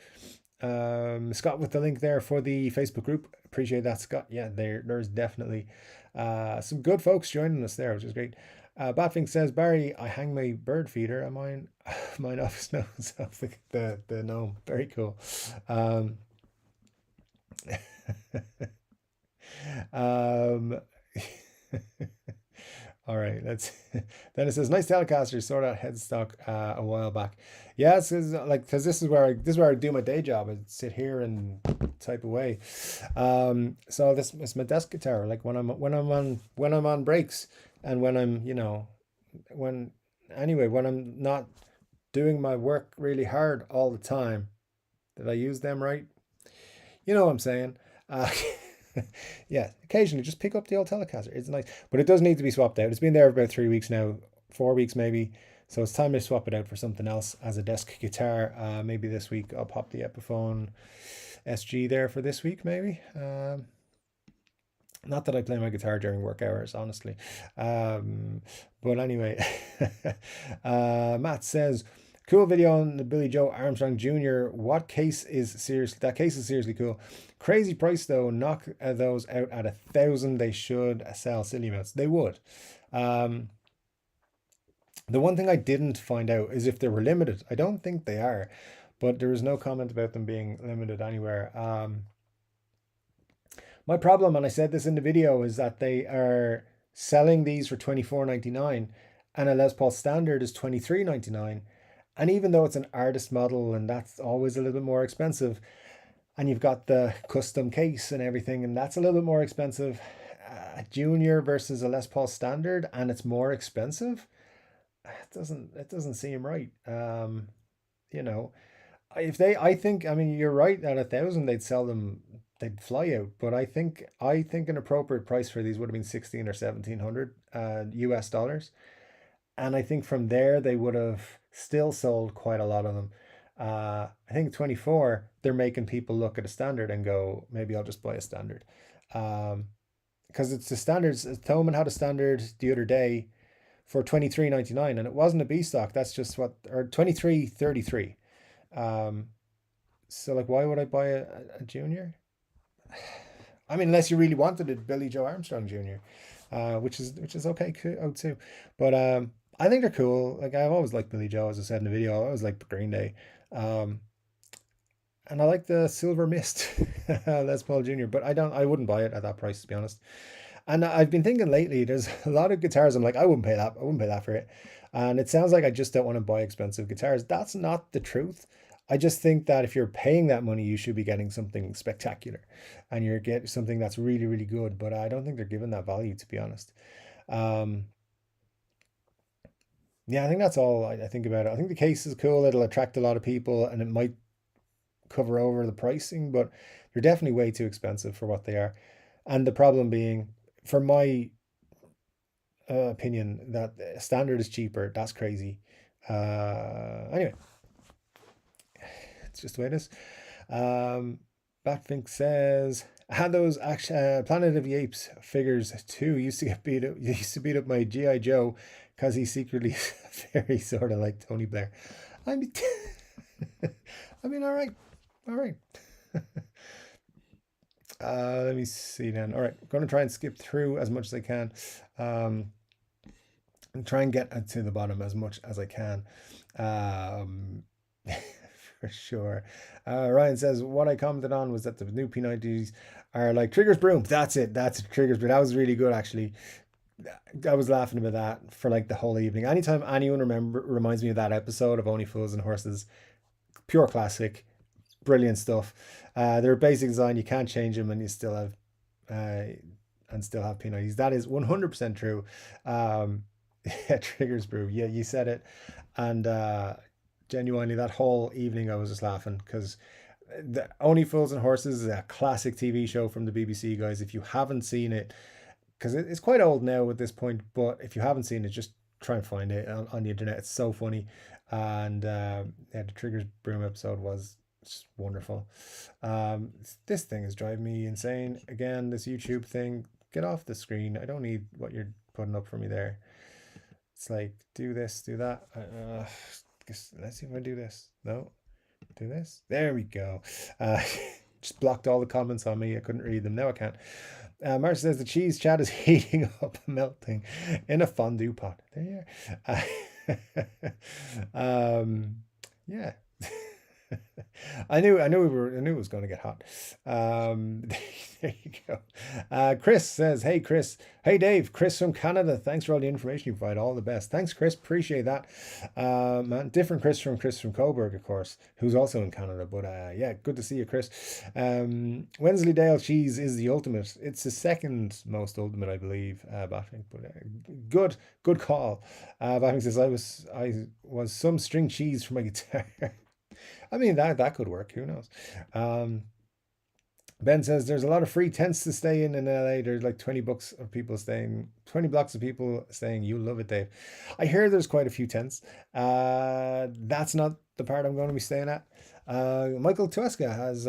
Scott with the link there for the Facebook group. Appreciate that, Scott. Yeah, there's definitely some good folks joining us there, which is great. Batfink says, Barry, I hang my bird feeder and mine off his nose off the gnome. Very cool. All right, then it says, nice Telecaster, sort out headstock a while back. Yeah, it's like, because this is where I do my day job. I sit here and type away. So this is my desk guitar. Like when I'm on breaks, and when I'm when I'm not doing my work really hard all the time. Did I use them right? You know what I'm saying? Yeah, occasionally just pick up the old Telecaster. It's nice, but it does need to be swapped out. It's been there about 3 weeks now, 4 weeks maybe. So it's time to swap it out for something else as a desk guitar. Maybe this week I'll pop the Epiphone SG there for this week, maybe. Not that I play my guitar during work hours, honestly. But anyway, Matt says, cool video on the Billy Joe Armstrong Jr. That case is seriously cool. Crazy price though. Knock those out at 1,000. They should sell silly amounts. They would. The one thing I didn't find out is if they were limited. I don't think they are, but there was no comment about them being limited anywhere. My problem, and I said this in the video, is that they are selling these for $24.99 and a Les Paul Standard is $23.99. And even though it's an artist model and that's always a little bit more expensive, and you've got the custom case and everything, and that's a little bit more expensive, a Junior versus a Les Paul Standard, and it's more expensive, it doesn't seem right. You know, if they, I think, I mean, you're right, at 1,000 they'd sell them, they'd fly out. But I think an appropriate price for these would have been 16 or 1700 US dollars, and I think from there they would have still sold quite a lot of them. I think 24 they're making people look at a Standard and go, maybe I'll just buy a Standard. Because it's the standards. Thoman had a Standard the other day for 23.99, and it wasn't a B stock. That's just what, or 23.33. So like, why would I buy a Junior? I mean, unless you really wanted it, Billy Joe Armstrong Jr., which is okay too. But I think they're cool. Like, I've always liked Billy Joe, as I said in the video. I always liked Green Day, um, and I like the Silver Mist Les Paul Jr. But I wouldn't buy it at that price, to be honest. And I've been thinking lately, there's a lot of guitars I'm like, I wouldn't pay that. I wouldn't pay that for it. And it sounds like I just don't want to buy expensive guitars. That's not the truth. I just think that if you're paying that money, you should be getting something spectacular, and you're getting something that's really, really good. But I don't think they're giving that value, to be honest. Um, yeah, I think that's all I think about it. I think the case is cool. It'll attract a lot of people, and it might cover over the pricing, but they're definitely way too expensive for what they are. And the problem being, for my opinion, that Standard is cheaper. That's crazy. Anyway, it's just the way it is. Batfink says, I had those Planet of the Apes figures too. Used to beat up my GI Joe because he's secretly very sort of like Tony Blair. I mean, I mean, all right, all right. Let me see then. All right, I'm going to try and skip through as much as I can, and try and get to the bottom as much as I can. Um, for sure. Ryan says, what I commented on was that the new P90s are like Trigger's Broom. That's it. That's Trigger's Broom. That was really good, actually. I was laughing about that for like the whole evening. Anytime anyone reminds me of that episode of Only Fools and Horses, pure classic, brilliant stuff. They're a basic design. You can't change them, and you still have P90s. That is 100% true. Yeah, Trigger's Brew. Yeah, you said it. And genuinely, that whole evening I was just laughing because the Only Fools and Horses is a classic TV show from the BBC, guys. If you haven't seen it, because it's quite old now at this point, but if you haven't seen it, just try and find it on the internet. It's so funny. And yeah, the Triggers Broom episode was just wonderful. This thing is driving me insane. Again, this YouTube thing. Get off the screen. I don't need what you're putting up for me there. It's like, do this, do that. Let's see if I do this. No, do this. There we go. Just blocked all the comments on me. I couldn't read them. Now I can. Marcia says the cheese chat is heating up, melting in a fondue pot. There you are. Yeah. I knew it was going to get hot. There you go. Chris says, hey Chris, hey Dave, Chris from Canada. Thanks for all the information you provide. All the best. Thanks, Chris. Appreciate that. Man, different Chris from Coburg, of course, who's also in Canada. But yeah, good to see you, Chris. Wensleydale cheese is the ultimate. It's the second most ultimate, I believe. Batting, but good call. Batting says I was some string cheese for my guitar. I mean, that could work. Who knows? Ben says there's a lot of free tents to stay in LA. There's like 20 blocks of people staying. You'll love it, Dave. I hear there's quite a few tents. That's not the part I'm going to be staying at. Michael Tuesca has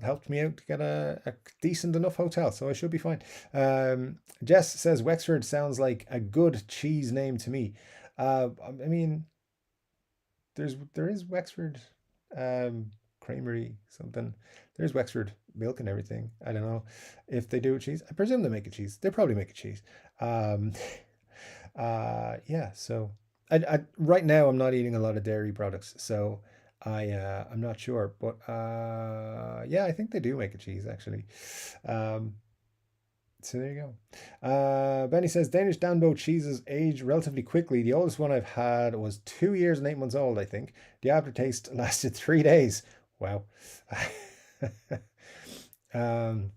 helped me out to get a decent enough hotel, so I should be fine. Jess says Wexford sounds like a good cheese name to me. I mean, there is Wexford creamery something. There's Wexford milk and everything. I don't know if they do a cheese. I presume they make a cheese. They probably make a cheese. Yeah. So I right now I'm not eating a lot of dairy products. So I'm not sure, but yeah, I think they do make a cheese actually. Um, so there you go. Benny says Danish Danbo cheeses age relatively quickly. The oldest one I've had was 2 years and 8 months old, I think. The aftertaste lasted 3 days. Wow. um,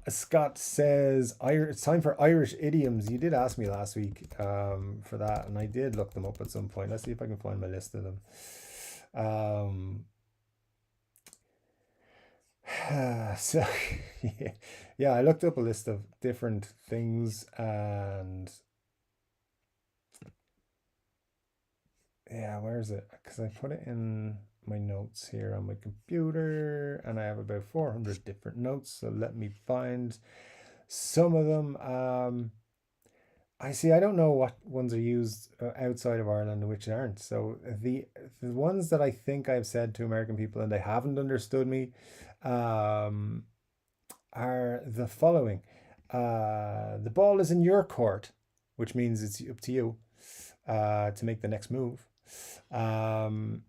Scott says it's time for Irish idioms. You did ask me last week for that, and I did look them up at some point. Let's see if I can find my list of them. So yeah, yeah, I looked up a list of different things, and yeah, where is it? Because I put it in my notes here on my computer, and I have about 400 different notes. So let me find some of them. I see. I don't know what ones are used outside of Ireland and which aren't. So the ones that I think I've said to American people and they haven't understood me, um, are the following. The ball is in your court, which means it's up to you to make the next move. Um,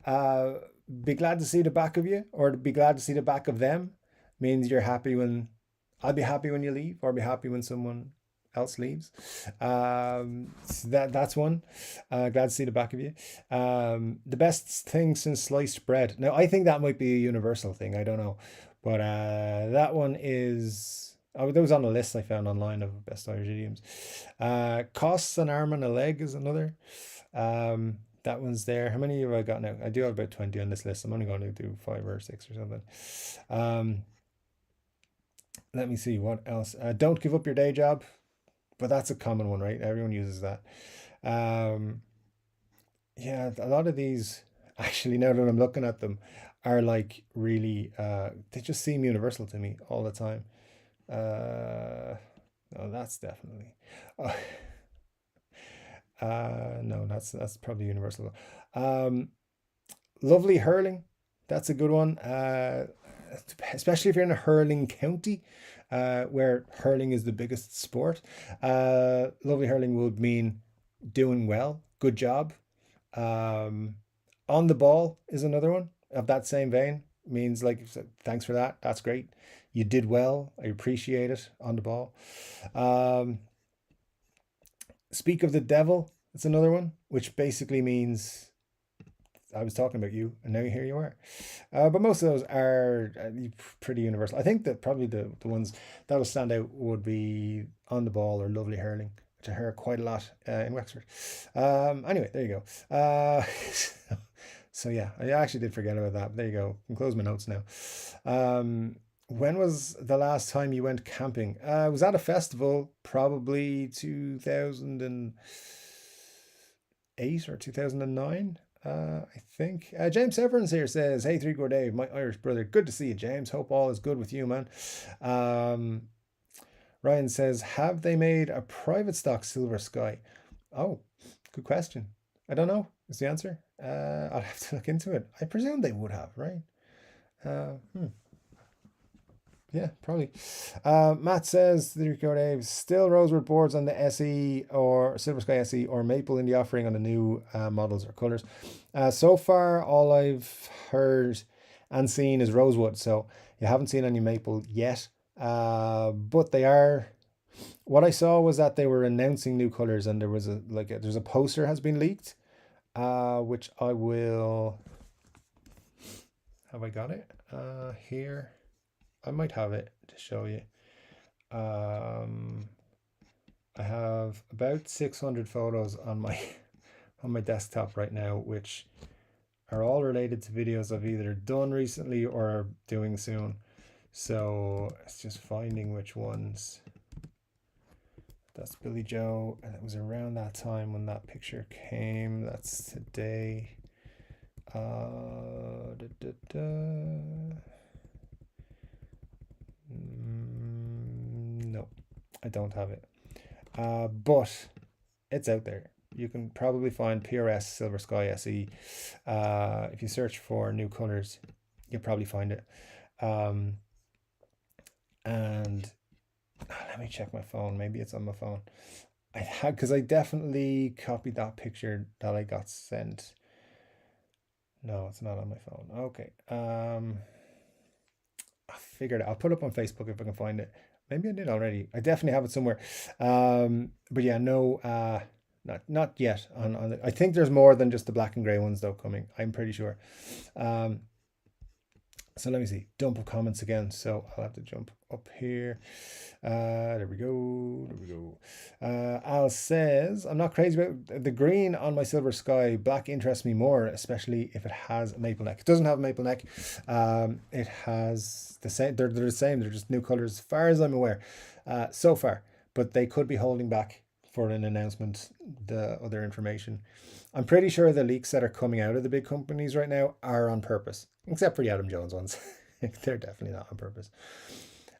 uh, be glad to see the back of you, or be glad to see the back of them, means you're happy when I'll be happy when you leave, or be happy when someone else leaves. So that's one. Glad to see the back of you. The best thing since sliced bread. Now I think that might be a universal thing. I don't know, but that one is. Oh, that was on a list I found online of best Irish idioms. Costs an arm and a leg is another. That one's there. How many have I got now? I do have about 20 on this list. I'm only going to do 5 or 6 or something. Let me see what else. Don't give up your day job, but that's a common one, right? Everyone uses that. Yeah, a lot of these actually, now that I'm looking at them, are like really. They just seem universal to me all the time. No, that's definitely. Uh, no, that's probably universal. Um, Lovely hurling. That's a good one. Especially if you're in a hurling county, where hurling is the biggest sport. Lovely hurling would mean doing well, good job. Um, on the ball is another one of that same vein. Means like thanks for that. That's great. You did well. I appreciate it. On the ball. Um, Speak of the devil. That's another one, which basically means I was talking about you, and now here you are. But most of those are pretty universal. I think that probably the ones that will stand out would be on the ball or lovely hurling, which I hear quite a lot in Wexford. Anyway, there you go. So yeah, I actually did forget about that. There you go. I can close my notes now. When was the last time you went camping? I was at a festival, probably 2008 or 2009. I think James Severance here says, "Hey, Chord Dave, my Irish brother. Good to see you, James. Hope all is good with you, man." Um, Ryan says, "Have they made a private stock Silver Sky?" Oh, good question. I don't know. Is the answer? I'll have to look into it. I presume they would have, right? Hmm. Yeah, probably. Matt says the Chord Dave still rosewood boards on the SE or Silver Sky SE or maple in the offering on the new models or colors. So far, all I've heard and seen is rosewood, so you haven't seen any maple yet. But they are. What I saw was that they were announcing new colors, and there was there's a poster has been leaked, which I will. Have I got it here? I might have it to show you. I have about 600 photos on my on my desktop right now, which are all related to videos I've either done recently or doing soon. So it's just finding which ones. That's Billy Joe, and it was around that time when that picture came. That's today. No, I don't have it. But it's out there. You can probably find PRS Silver Sky SE. If you search for new colors, you'll probably find it. And let me check my phone. Maybe it's on my phone. I had, because I definitely copied that picture that I got sent. No, it's not on my phone. Okay. I figured it. I'll put it up on Facebook if I can find it. Maybe I did already. I definitely have it somewhere. But yeah, no, not yet. I think there's more than just the black and grey ones though coming. I'm pretty sure. Um, so let me see. Dump of comments again. So I'll have to jump up here. There we go. There we go. Al says, I'm not crazy about the green on my Silver Sky. Black interests me more, especially if it has a maple neck. It doesn't have a maple neck. It has the same. They're the same. They're just new colors, as far as I'm aware, so far. But they could be holding back for an announcement, the other information. I'm pretty sure the leaks that are coming out of the big companies right now are on purpose, except for the Adam Jones ones. They're definitely not on purpose.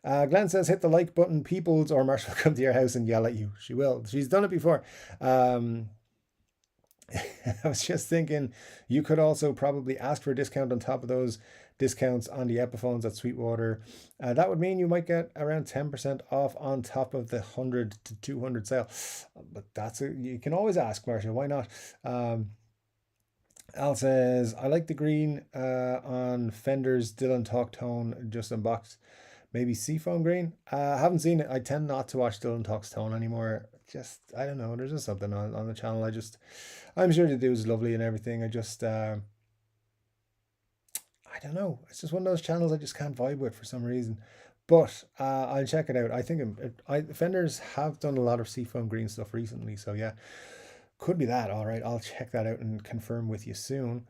Glenn says, hit the like button, peoples, or Marshall will come to your house and yell at you. She will. She's done it before. I was just thinking you could also probably ask for a discount on top of those discounts on the Epiphones at Sweetwater. That would mean you might get around 10% off on top of the 100 to 200 sale. But you can always ask, Marshall. Why not? Al says, I like the green on Fender's Dylan Talk Tone, just unboxed. Maybe Seafoam green. I haven't seen it. I tend not to watch Dylan Talks Tone anymore. Just, I don't know. There's just something on the channel. I'm sure the dude's lovely and everything. I don't know. It's just one of those channels I just can't vibe with for some reason. But I'll check it out. I think Fenders have done a lot of Seafoam green stuff recently. So yeah, could be that. All right. I'll check that out and confirm with you soon.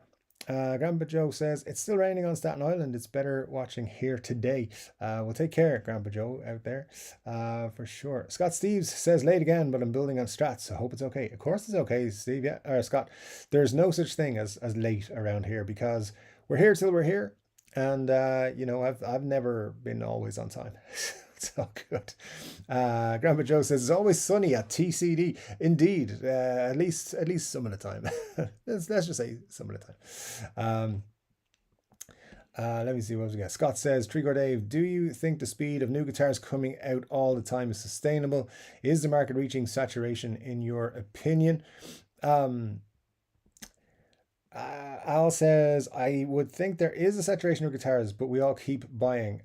Grandpa Joe says, it's still raining on Staten Island. It's better watching here today. Well, take care, Grandpa Joe, out there, for sure. Scott Steves says, late again, but I'm building on Strats, so I hope it's okay. Of course it's okay, Steve. Yeah, or Scott. There's no such thing as late around here because we're here till we're here. And, I've never been always on time. It's all good. Grandpa Joe says it's always sunny at TCD. Indeed, at least some of the time. let's just say some of the time. Let me see what we got. Scott says, Chord Dave, do you think the speed of new guitars coming out all the time is sustainable? Is the market reaching saturation in your opinion? Al says, I would think there is a saturation of guitars, but we all keep buying.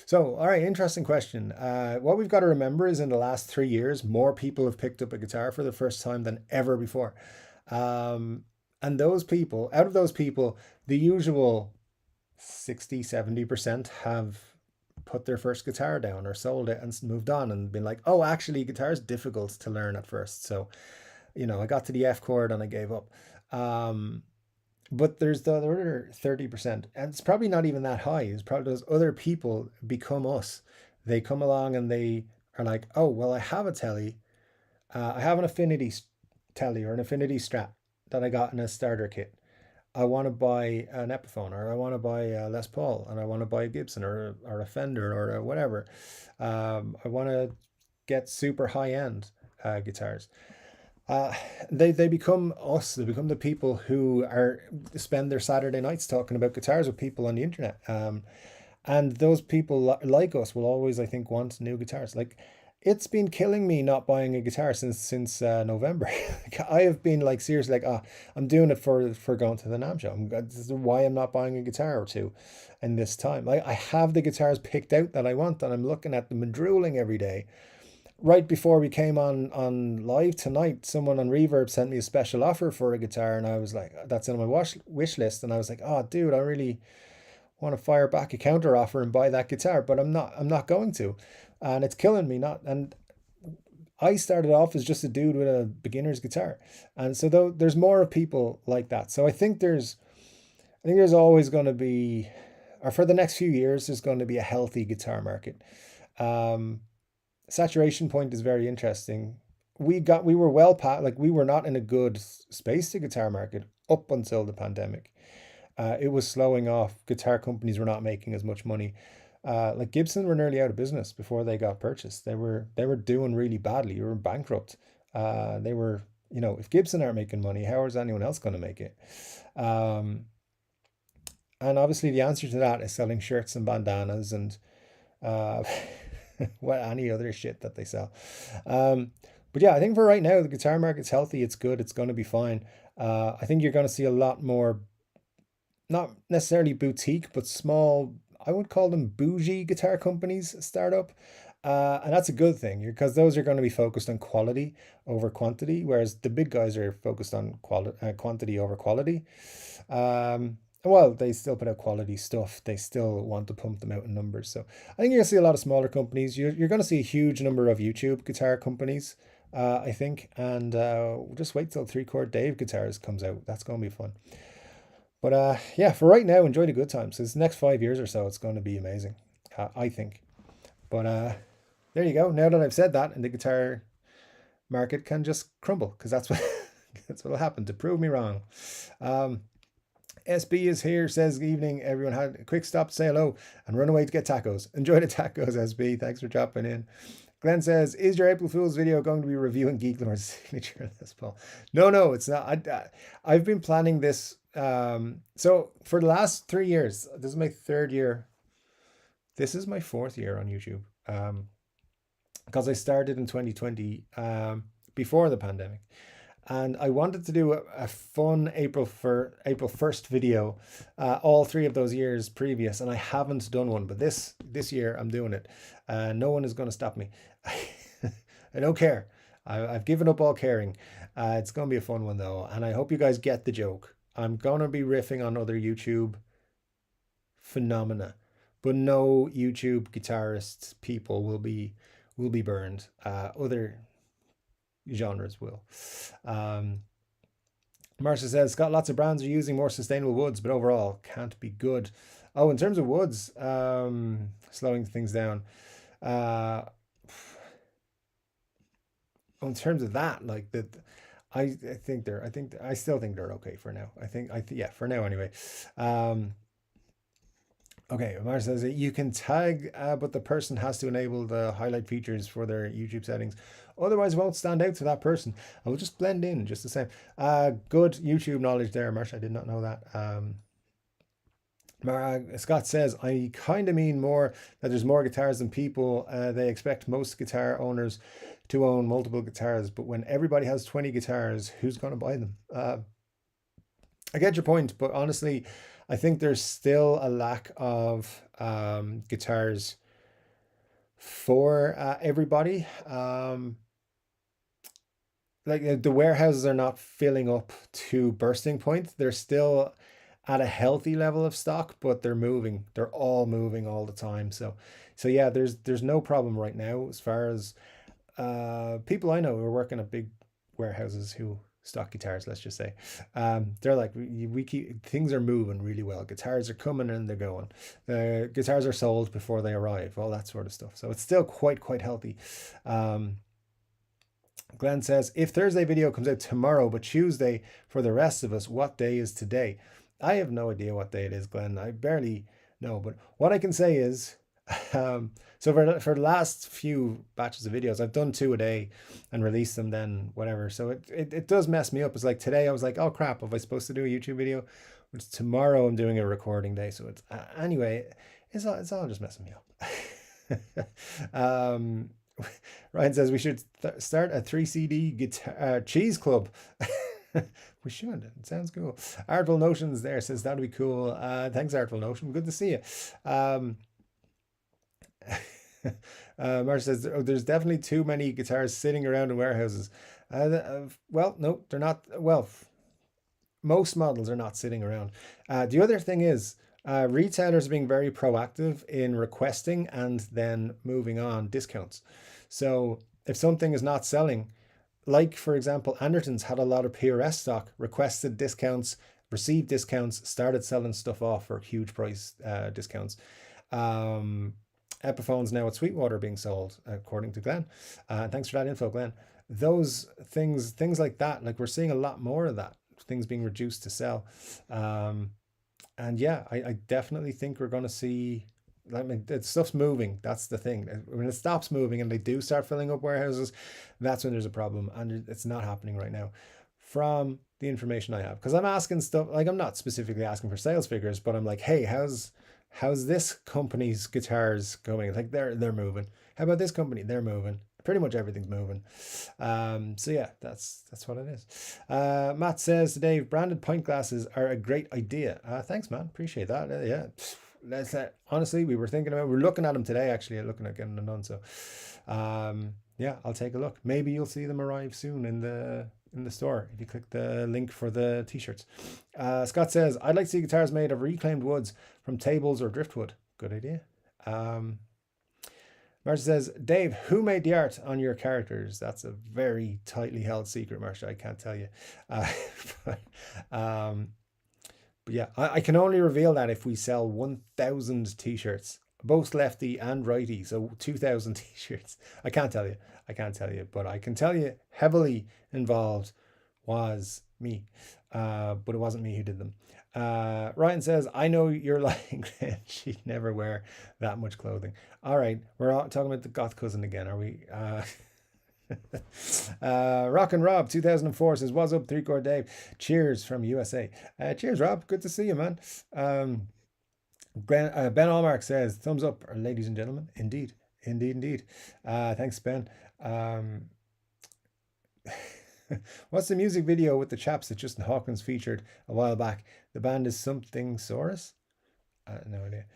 So, all right, interesting question. What we've got to remember is in the last 3 years, more people have picked up a guitar for the first time than ever before. And out of those people, the usual 60, 70% have put their first guitar down or sold it and moved on and been like, oh, actually, guitar is difficult to learn at first. So, I got to the F chord and I gave up. But there's the other 30%, and it's probably not even that high. It's probably those other people become us. They come along and they are like, oh, well, I have a telly. I have an Affinity telly or an Affinity Strat that I got in a starter kit. I want to buy an Epiphone or I want to buy a Les Paul and I want to buy a Gibson or a Fender or a whatever. I want to get super high end guitars. They become us. They become the people who spend their Saturday nights talking about guitars with people on the internet. And those people like us will always, I think, want new guitars. Like, it's been killing me not buying a guitar since November. I have been like seriously like, I'm doing it for going to the NAMM show. This is why I'm not buying a guitar or two in this time. I have the guitars picked out that I want, and I'm looking at them and drooling every day. Right before we came on live tonight, someone on Reverb sent me a special offer for a guitar, and I was like, that's in my wish list, and I was like, oh, dude, I really want to fire back a counter offer and buy that guitar, but I'm not going to, and it's killing me not. And I started off as just a dude with a beginner's guitar, and so though there's more of people like that. So I think there's always going to be, or for the next few years, there's going to be a healthy guitar market. Saturation point is very interesting. We were well past, like, we were not in a good space, the guitar market, up until the pandemic. It was slowing off. Guitar companies were not making as much money. Like Gibson were nearly out of business before they got purchased. They were doing really badly. They were bankrupt. They were, if Gibson aren't making money, how is anyone else going to make it? And obviously the answer to that is selling shirts and bandanas and what any other shit that they sell. But yeah, I think for right now, the guitar market's healthy. It's good. It's going to be fine. I think you're going to see a lot more, not necessarily boutique, but small, I would call them bougie guitar companies start up. And that's a good thing because those are going to be focused on quality over quantity, whereas the big guys are focused on quantity over quality. Well, they still put out quality stuff. They still want to pump them out in numbers. So I think you're going to see a lot of smaller companies. You're going to see a huge number of YouTube guitar companies, I think. And just wait till Chord Dave guitars comes out. That's going to be fun. But yeah, for right now, enjoy the good times. This next 5 years or so, it's going to be amazing, I think. But there you go. Now that I've said that, and the guitar market can just crumble, because that's what that's what'll happen to prove me wrong. SB is here, says, good evening, everyone. Had a quick stop to say hello and run away to get tacos. Enjoy the tacos, SB. Thanks for dropping in. Glenn says, is your April Fool's video going to be reviewing Geek Lord's signature Les Paul? No, it's not. I've been planning this. So for the last 3 years, this is my 3rd year. This is my 4th year on YouTube. Because I started in 2020, before the pandemic. And I wanted to do a fun April 1st video, all 3 of those years previous, and I haven't done one. But this year I'm doing it. No one is going to stop me. I don't care. I've given up all caring. It's going to be a fun one though, and I hope you guys get the joke. I'm going to be riffing on other YouTube phenomena, but no YouTube guitarists people will be burned. Other genres will. Marcia says, Scott, lots of brands are using more sustainable woods, but overall can't be good. Oh, in terms of woods, slowing things down. In terms of that, like that, I still think they're okay for now. Yeah, for now anyway. Okay, Marcia says you can tag, but the person has to enable the highlight features for their YouTube settings. Otherwise, it won't stand out to that person. I will just blend in just the same. Good YouTube knowledge there, Marcia. I did not know that. Scott says, I kind of mean more that there's more guitars than people. They expect most guitar owners to own multiple guitars, but when everybody has 20 guitars, who's going to buy them? I get your point, but honestly, I think there's still a lack of guitars for everybody. Like the warehouses are not filling up to bursting point. They're still at a healthy level of stock, but they're moving. They're all moving all the time. So yeah, there's no problem right now as far as people I know who are working at big warehouses who stock guitars, let's just say. They're like, we keep, things are moving really well. Guitars are coming and they're going. The guitars are sold before they arrive, all that sort of stuff. So it's still quite healthy. Glenn says, if Thursday video comes out tomorrow, but Tuesday for the rest of us, what day is today? I have no idea what day it is, Glenn. I barely know, but what I can say is, so for the last few batches of videos, I've done 2 a day and released them then whatever. So it does mess me up. It's like today I was like, oh crap, am I supposed to do a YouTube video? But tomorrow I'm doing a recording day. So it's anyway, it's all just messing me up. Ryan says we should start a 3 CD guitar cheese club. We should. It sounds cool. Artful Notions there says that'd be cool. Thanks, Artful Notion. Good to see you. Marsh says, oh, there's definitely too many guitars sitting around in warehouses. Well, no, they're not. Well, most models are not sitting around. The other thing is, retailers are being very proactive in requesting and then moving on discounts. So if something is not selling, like for example, Anderton's had a lot of PRS stock, requested discounts, received discounts, started selling stuff off for huge price discounts. Epiphone's now at Sweetwater being sold, according to Glenn. Thanks for that info, Glenn. Those things like that, like we're seeing a lot more of that, things being reduced to sell. And yeah, I definitely think we're going to see, I mean, stuff's moving. That's the thing. When it stops moving and they do start filling up warehouses, that's when there's a problem. And it's not happening right now from the information I have. Because I'm asking stuff, like I'm not specifically asking for sales figures, but I'm like, hey, how's this company's guitars going? Like they're moving. How about this company? They're moving. pretty much everything's moving. So yeah, that's what it is. Matt says to Dave, branded pint glasses are a great idea. Thanks, man. Appreciate that. Yeah. Honestly, we were looking at them today, actually, looking at getting them done. So yeah, I'll take a look. Maybe you'll see them arrive soon in the store if you click the link for the t-shirts. Scott says, I'd like to see guitars made of reclaimed woods from tables or driftwood. Good idea. Marcia says, Dave, who made the art on your characters? That's a very tightly held secret, Marcia. I can't tell you. But yeah, I can only reveal that if we sell 1,000 t-shirts, both lefty and righty. So 2,000 t-shirts. I can't tell you, but I can tell you heavily involved was me. But it wasn't me who did them. Ryan says, I know you're lying, Glenn. She'd never wear that much clothing. All right, we're all talking about the goth cousin again, are we? Rock and Rob 2004 says, what's up, 3 Chord Dave? Cheers from USA. Cheers, Rob. Good to see you, man. Ben Allmark says, thumbs up, ladies and gentlemen. Indeed. Thanks, Ben. What's the music video with the chaps that Justin Hawkins featured a while back? The band is something Saurus? No idea.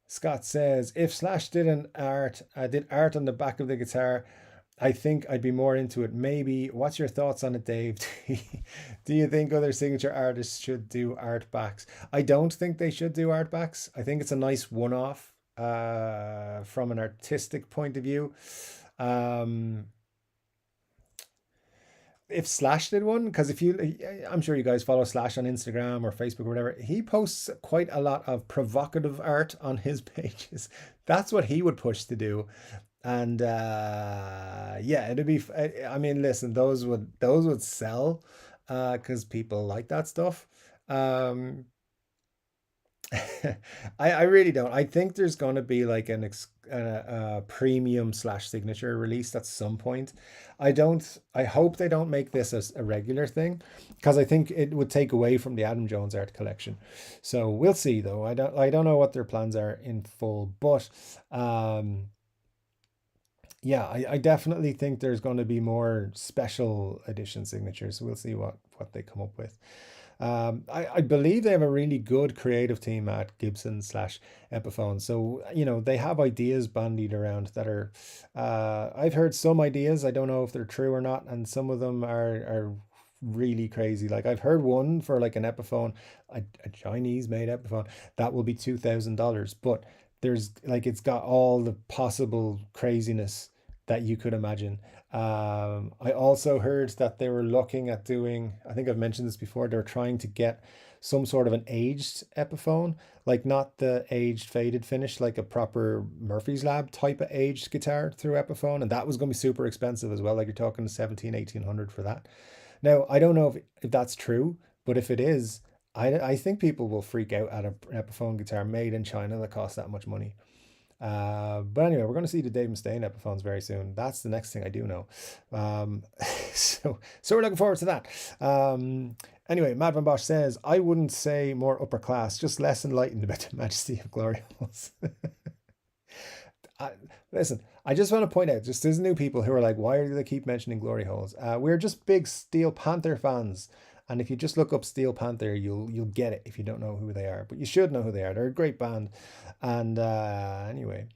Scott says, if Slash did art on the back of the guitar, I think I'd be more into it. Maybe. What's your thoughts on it, Dave? Do you think other signature artists should do art backs? I don't think they should do art backs. I think it's a nice one-off from an artistic point of view. If Slash did one, because I'm sure you guys follow Slash on Instagram or Facebook or whatever, he posts quite a lot of provocative art on his pages. That's what he would push to do. And yeah, it'd be, I mean, listen, those would sell because people like that stuff. I really don't. I think there's going to be like a premium Slash signature release at some point. I hope they don't make this as a regular thing, because I think it would take away from the Adam Jones art collection. So we'll see, though. I don't know what their plans are in full, but yeah, I definitely think there's going to be more special edition signatures. So we'll see what they come up with. I believe they have a really good creative team at Gibson / Epiphone. So, they have ideas bandied around that are, I've heard some ideas. I don't know if they're true or not. And some of them are really crazy. Like I've heard one for like an Epiphone, a Chinese made Epiphone that will be $2,000, but there's like, it's got all the possible craziness that you could imagine. I also heard that they were looking at doing, I think I've mentioned this before, they're trying to get some sort of an aged Epiphone, like not the aged faded finish, like a proper Murphy's Lab type of aged guitar through Epiphone. And that was going to be super expensive as well. Like you're talking 1,700-1,800 for that. Now, I don't know if that's true, but if it is, I think people will freak out at an Epiphone guitar made in China that costs that much money. But anyway, we're going to see the Dave Mustaine Epiphones very soon. That's the next thing I do know. So we're looking forward to that. Anyway, Mad Van Bosch says, I wouldn't say more upper class, just less enlightened about the majesty of glory holes. Listen, I just want to point out, just there's new people who are like, why do they keep mentioning glory holes? We're just big Steel Panther fans. And if you just look up Steel Panther, you'll get it if you don't know who they are. But you should know who they are. They're a great band. And anyway,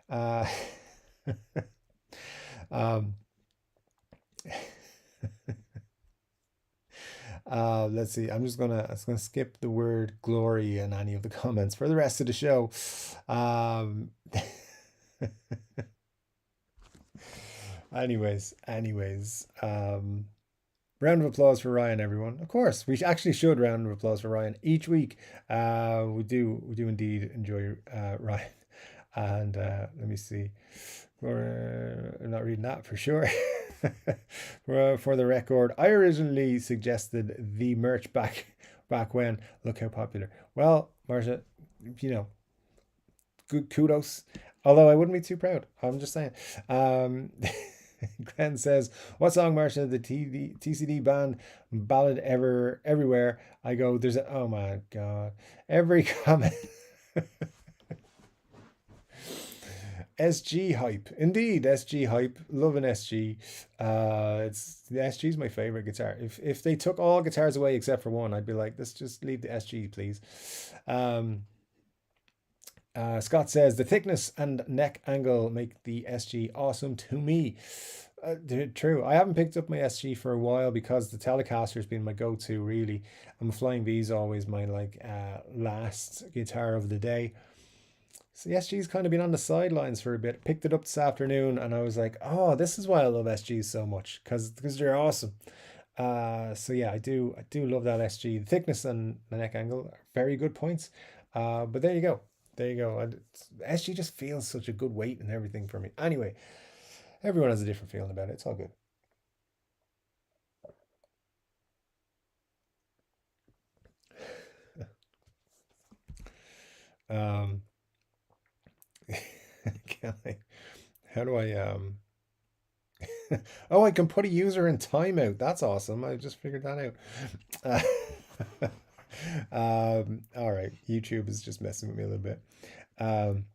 let's see. I'm gonna skip the word glory in any of the comments for the rest of the show. Anyways. Round of applause for Ryan, everyone. Of course, we actually should round of applause for Ryan each week. We do indeed enjoy Ryan. And let me see. I'm not reading that for sure. For the record, I originally suggested the merch back when. Look how popular. Well, Marcia, good kudos. Although I wouldn't be too proud. I'm just saying. Glenn says, what song, Marcia? The TCD band ballad everywhere I go. There's oh my God. Every comment. SG hype, indeed. SG hype, love an SG. It's the SG is my favorite guitar. If they took all guitars away except for one, I'd be like, let's just leave the SG, please. Um, Scott says the thickness and neck angle make the SG awesome to me. True. I haven't picked up my SG for a while because the Telecaster has been my go-to. Really, I'm Flying V's always my like last guitar of the day. So the SG's kind of been on the sidelines for a bit. Picked it up this afternoon, and I was like, "Oh, this is why I love SGs so much because they're awesome." So yeah, I do love that SG. The thickness and the neck angle are very good points. But there you go, there you go. SG just feels such a good weight and everything for me. Anyway, everyone has a different feeling about it. It's all good. Um, can I? How do I? Oh, I can put a user in timeout. That's awesome. I just figured that out. All right. YouTube is just messing with me a little bit. Um,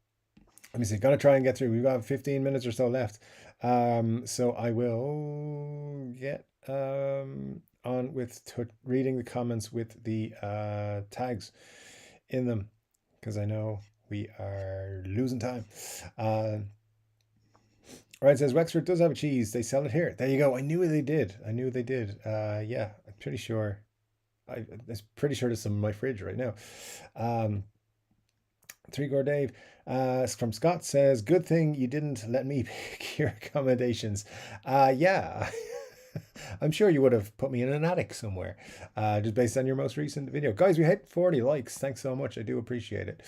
Let me see. Gotta try and get through. We've got 15 minutes or so left. So I will get on with reading the comments with the tags in them because I know we are losing time. Ryan says Wexford does have a cheese. They sell it here. There you go. I knew they did. I knew they did. Yeah, I'm pretty sure. I'm pretty sure there's some in my fridge right now. Um, Chord Dave from Scott says, "Good thing you didn't let me pick your accommodations." Yeah, I'm sure you would have put me in an attic somewhere, just based on your most recent video. Guys, we hit 40 likes. Thanks so much. I do appreciate it.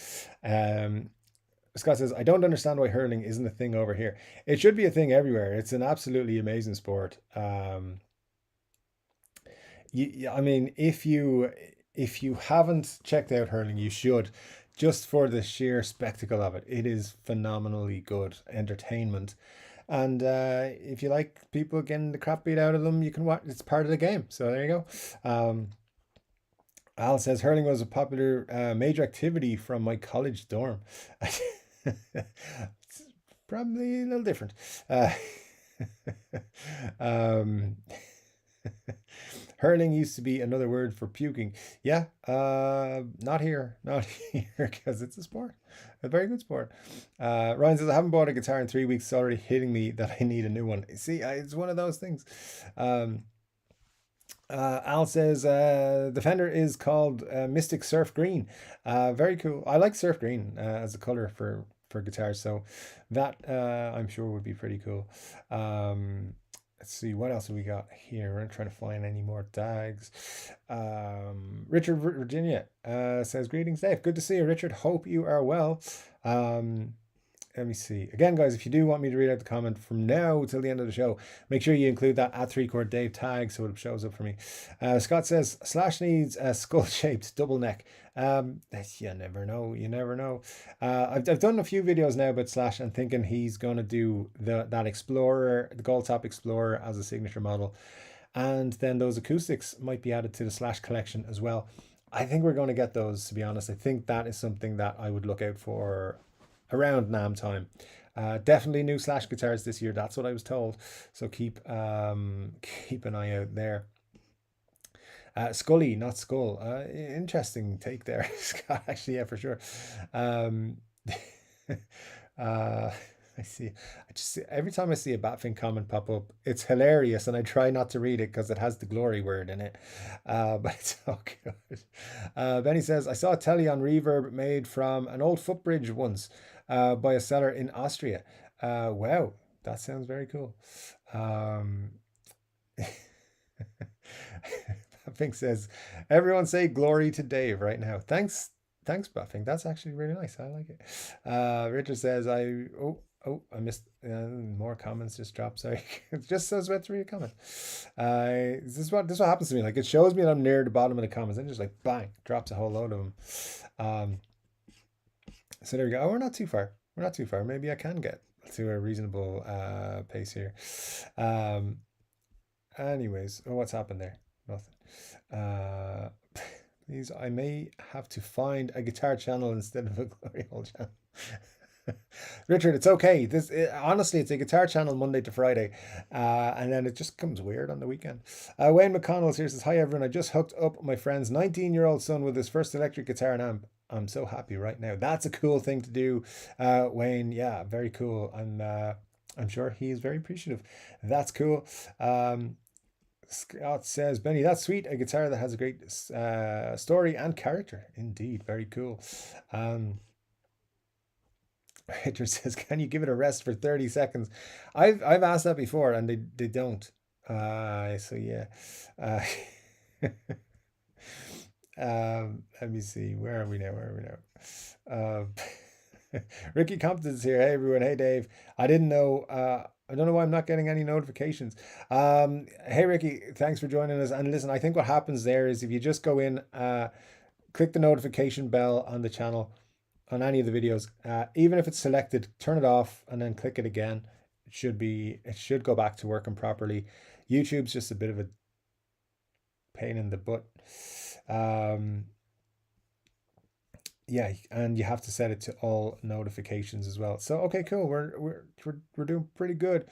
Scott says, "I don't understand why hurling isn't a thing over here. It should be a thing everywhere. It's an absolutely amazing sport." I mean, if you haven't checked out hurling, you should, just for the sheer spectacle of it. It is phenomenally good entertainment, and if you like people getting the crap beat out of them, you can watch. It's part of the game. So there you go. Al says hurling was a popular major activity from my college dorm. It's probably a little different. Um, Hurling used to be another word for puking. Yeah, not here, not here, because it's a sport, a very good sport. Ryan says I haven't bought a guitar in 3 weeks. It's already hitting me that I need a new one. See, it's one of those things. Al says the Fender is called Mystic Surf Green. Very cool. I like surf green as a color for guitars, so that I'm sure would be pretty cool. Let's see, what else have we got here? We're trying to find any more tags. Richard Virginia says, "Greetings, Dave. Good to see you, Richard. Hope you are well." Let me see. Again, guys, if you do want me to read out the comment from now till the end of the show, make sure you include that at 3Chord Dave tag so it shows up for me. Scott says, Slash needs a skull-shaped double neck. You never know. You never know. I've done a few videos now about Slash and thinking he's going to do that Explorer, the Gold Top Explorer as a signature model. And then those acoustics might be added to the Slash collection as well. I think we're going to get those, to be honest. I think that is something that I would look out for around NAMM time. Definitely new Slash guitars this year. That's what I was told. So keep an eye out there. Scully, not Skull. Interesting take there, Scott. Actually, yeah, for sure. I see. Every time I see a Batfink comment pop up, it's hilarious, and I try not to read it because it has the glory word in it. But it's all good. Benny says, I saw a telly on reverb made from an old footbridge once by a seller in Austria. Wow, that sounds very cool. Buffing says, everyone say glory to Dave right now. Thanks, Buffing. That's actually really nice. I like it. Richard says, I missed more comments just dropped. Sorry. It just says about 3 comments. This is what happens to me. Like, it shows me that I'm near the bottom of the comments and just like bang, drops a whole load of them. So there we go. Oh, we're not too far. We're not too far. Maybe I can get to a reasonable pace here. Anyways, what's happened there? Nothing. Please, I may have to find a guitar channel instead of a glory hole channel. Richard, it's okay. Honestly, it's a guitar channel Monday to Friday, and then it just comes weird on the weekend. Wayne McConnell here says, "Hi everyone. I just hooked up my friend's 19-year-old son with his first electric guitar and amp. I'm so happy right now." That's a cool thing to do, Wayne. Yeah, very cool. I'm sure he is very appreciative. That's cool. Scott says, "Benny, that's sweet. A guitar that has a great story and character. Indeed, very cool." Richard says, "Can you give it a rest for 30 seconds?" I've asked that before and they don't. So yeah. Uh, let me see. Where are we now? Ricky Compton's here. Hey everyone. Hey Dave. I didn't know. I don't know why I'm not getting any notifications. Hey Ricky, thanks for joining us. And listen, I think what happens there is if you just go in, click the notification bell on the channel, on any of the videos, even if it's selected, turn it off and then click it again. It should go back to working properly. YouTube's just a bit of a pain in the butt. Yeah, and you have to set it to all notifications as well. So okay, cool. We're doing pretty good.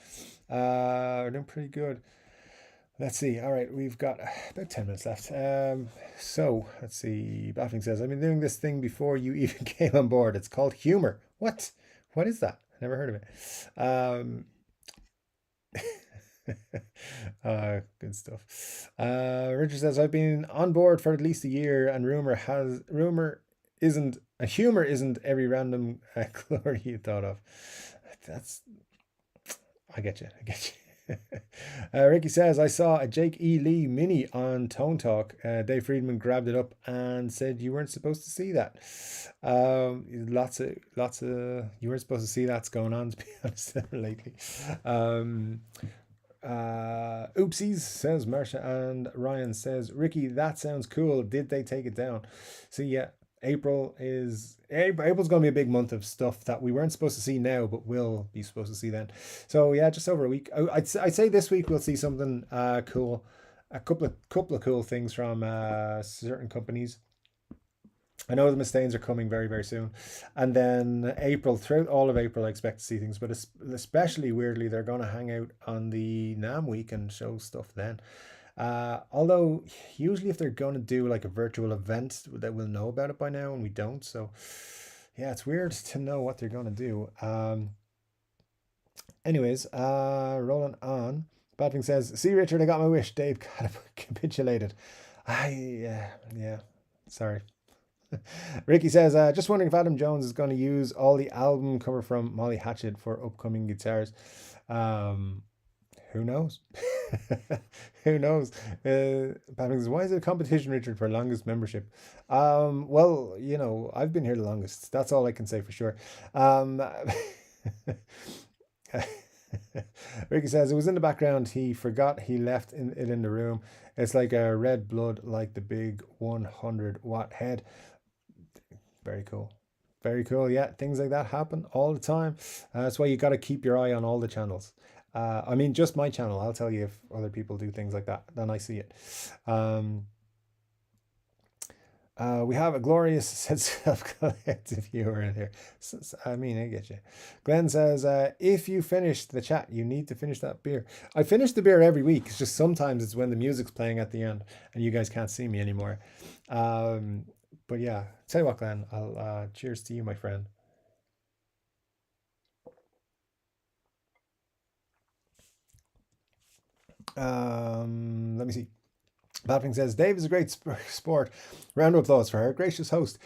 We're doing pretty good. Let's see. All right, we've got about 10 minutes left. So let's see. Baffling says, "I've been doing this thing before you even came on board. It's called humor." What? What is that? Never heard of it. Good stuff. Richard says, "I've been on board for at least a year, and humor isn't every random glory you thought of." That's, I get you. Ricky says, "I saw a Jake E. Lee mini on Tone Talk. Dave Friedman grabbed it up and said you weren't supposed to see that." Lots of you weren't supposed to see that's going on, to be honest, lately. Oopsies, says Marsha, and Ryan says, "Ricky, that sounds cool. Did they take it down?" So yeah, April's going to be a big month of stuff that we weren't supposed to see now, but will be supposed to see then. So yeah, just over a week. I'd say this week we'll see something cool, a couple of cool things from certain companies. I know the Mustaines are coming very, very soon. And then April, throughout all of April, I expect to see things, but especially weirdly, they're going to hang out on the NAMM week and show stuff then. Although usually if they're going to do like a virtual event, that we'll know about it by now, and we don't. So yeah, it's weird to know what they're going to do. Anyways, rolling on. Badwing says, "See Richard, I got my wish. Dave capitulated." Yeah, sorry. Ricky says, "Just wondering if Adam Jones is going to use all the album cover from Molly Hatchet for upcoming guitars." Who knows? Who knows? Says, "Why is it a competition, Richard, for longest membership?" Well, I've been here the longest. That's all I can say for sure. Ricky says, "It was in the background. He forgot he left it in the room. It's like a red blood, like the big 100-watt head." Very cool. Very cool. Yeah, things like that happen all the time. That's why you got to keep your eye on all the channels. I mean, just my channel. I'll tell you if other people do things like that. Then I see it. We have a glorious self-collective viewer in here. I mean, I get you. Glenn says, "If you finish the chat, you need to finish that beer." I finish the beer every week. It's just sometimes it's when the music's playing at the end and you guys can't see me anymore. But yeah, tell you what, Glenn, I'll cheers to you, my friend. Let me see. Badwing says, "Dave is a great sport. Round of applause for her. Gracious host."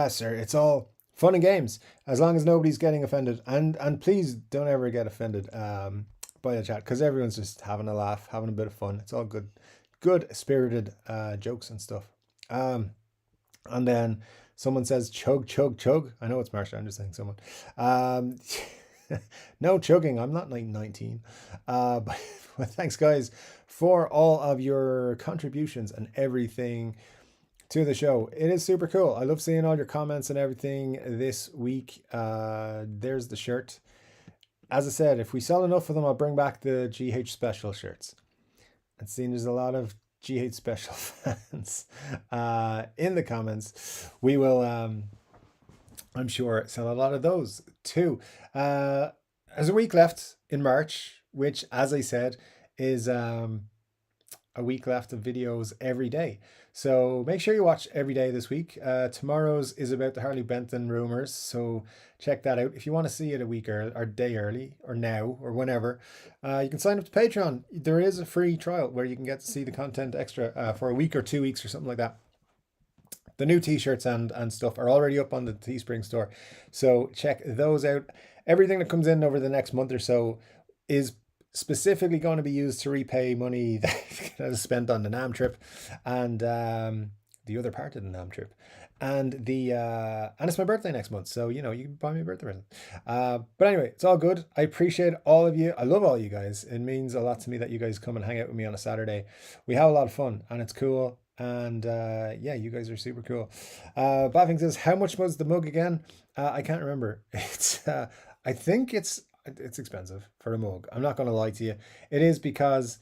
Sir, it's all fun and games as long as nobody's getting offended. And please don't ever get offended by the chat, because everyone's just having a laugh, having a bit of fun. It's all good spirited jokes and stuff. And then someone says, "Chug, chug, chug." I know it's Marsha. I'm just saying someone. No chugging. I'm not 19. But thanks, guys, for all of your contributions and everything to the show. It is super cool. I love seeing all your comments and everything this week. There's the shirt. As I said, if we sell enough of them, I'll bring back the GH special shirts. And seeing there's a lot of GH special fans in the comments, we will I'm sure sell a lot of those too. There's a week left in March, which, as I said, is a week left of videos every day. So make sure you watch every day this week. Tomorrow's is about the Harley Benton rumors, so check that out. If you want to see it a week or day early, or now, or whenever, you can sign up to Patreon. There is a free trial where you can get to see the content extra for a week or 2 weeks or something like that. The new t-shirts and stuff are already up on the Teespring store, so check those out. Everything that comes in over the next month or so is specifically going to be used to repay money that is spent on the NAM trip and the other part of the NAM trip. And it's my birthday next month, so you can buy me a birthday present. But anyway, it's all good. I appreciate all of you. I love all you guys. It means a lot to me that you guys come and hang out with me on a Saturday. We have a lot of fun and it's cool. And yeah, you guys are super cool. Baffing says, how much was the mug again? I can't remember. It's I think it's expensive for a mug. I'm not going to lie to you. It is, because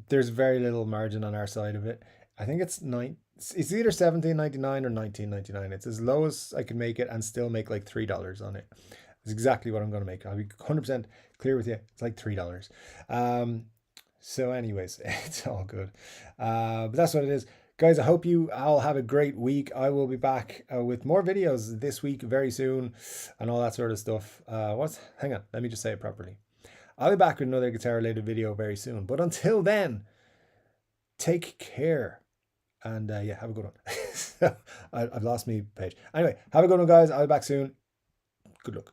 there's very little margin on our side of it. I think it's it's either 17.99 or 19.99. It's as low as I can make it and still make like $3 on it. It's exactly what I'm going to make. I'll be 100% clear with you. It's like $3. So anyways, it's all good. But that's what it is. Guys, I hope you all have a great week. I will be back with more videos this week very soon and all that sort of stuff. Hang on, let me just say it properly. I'll be back with another guitar related video very soon. But until then, take care. And yeah, have a good one. I've lost my page. Anyway, have a good one, guys. I'll be back soon. Good luck.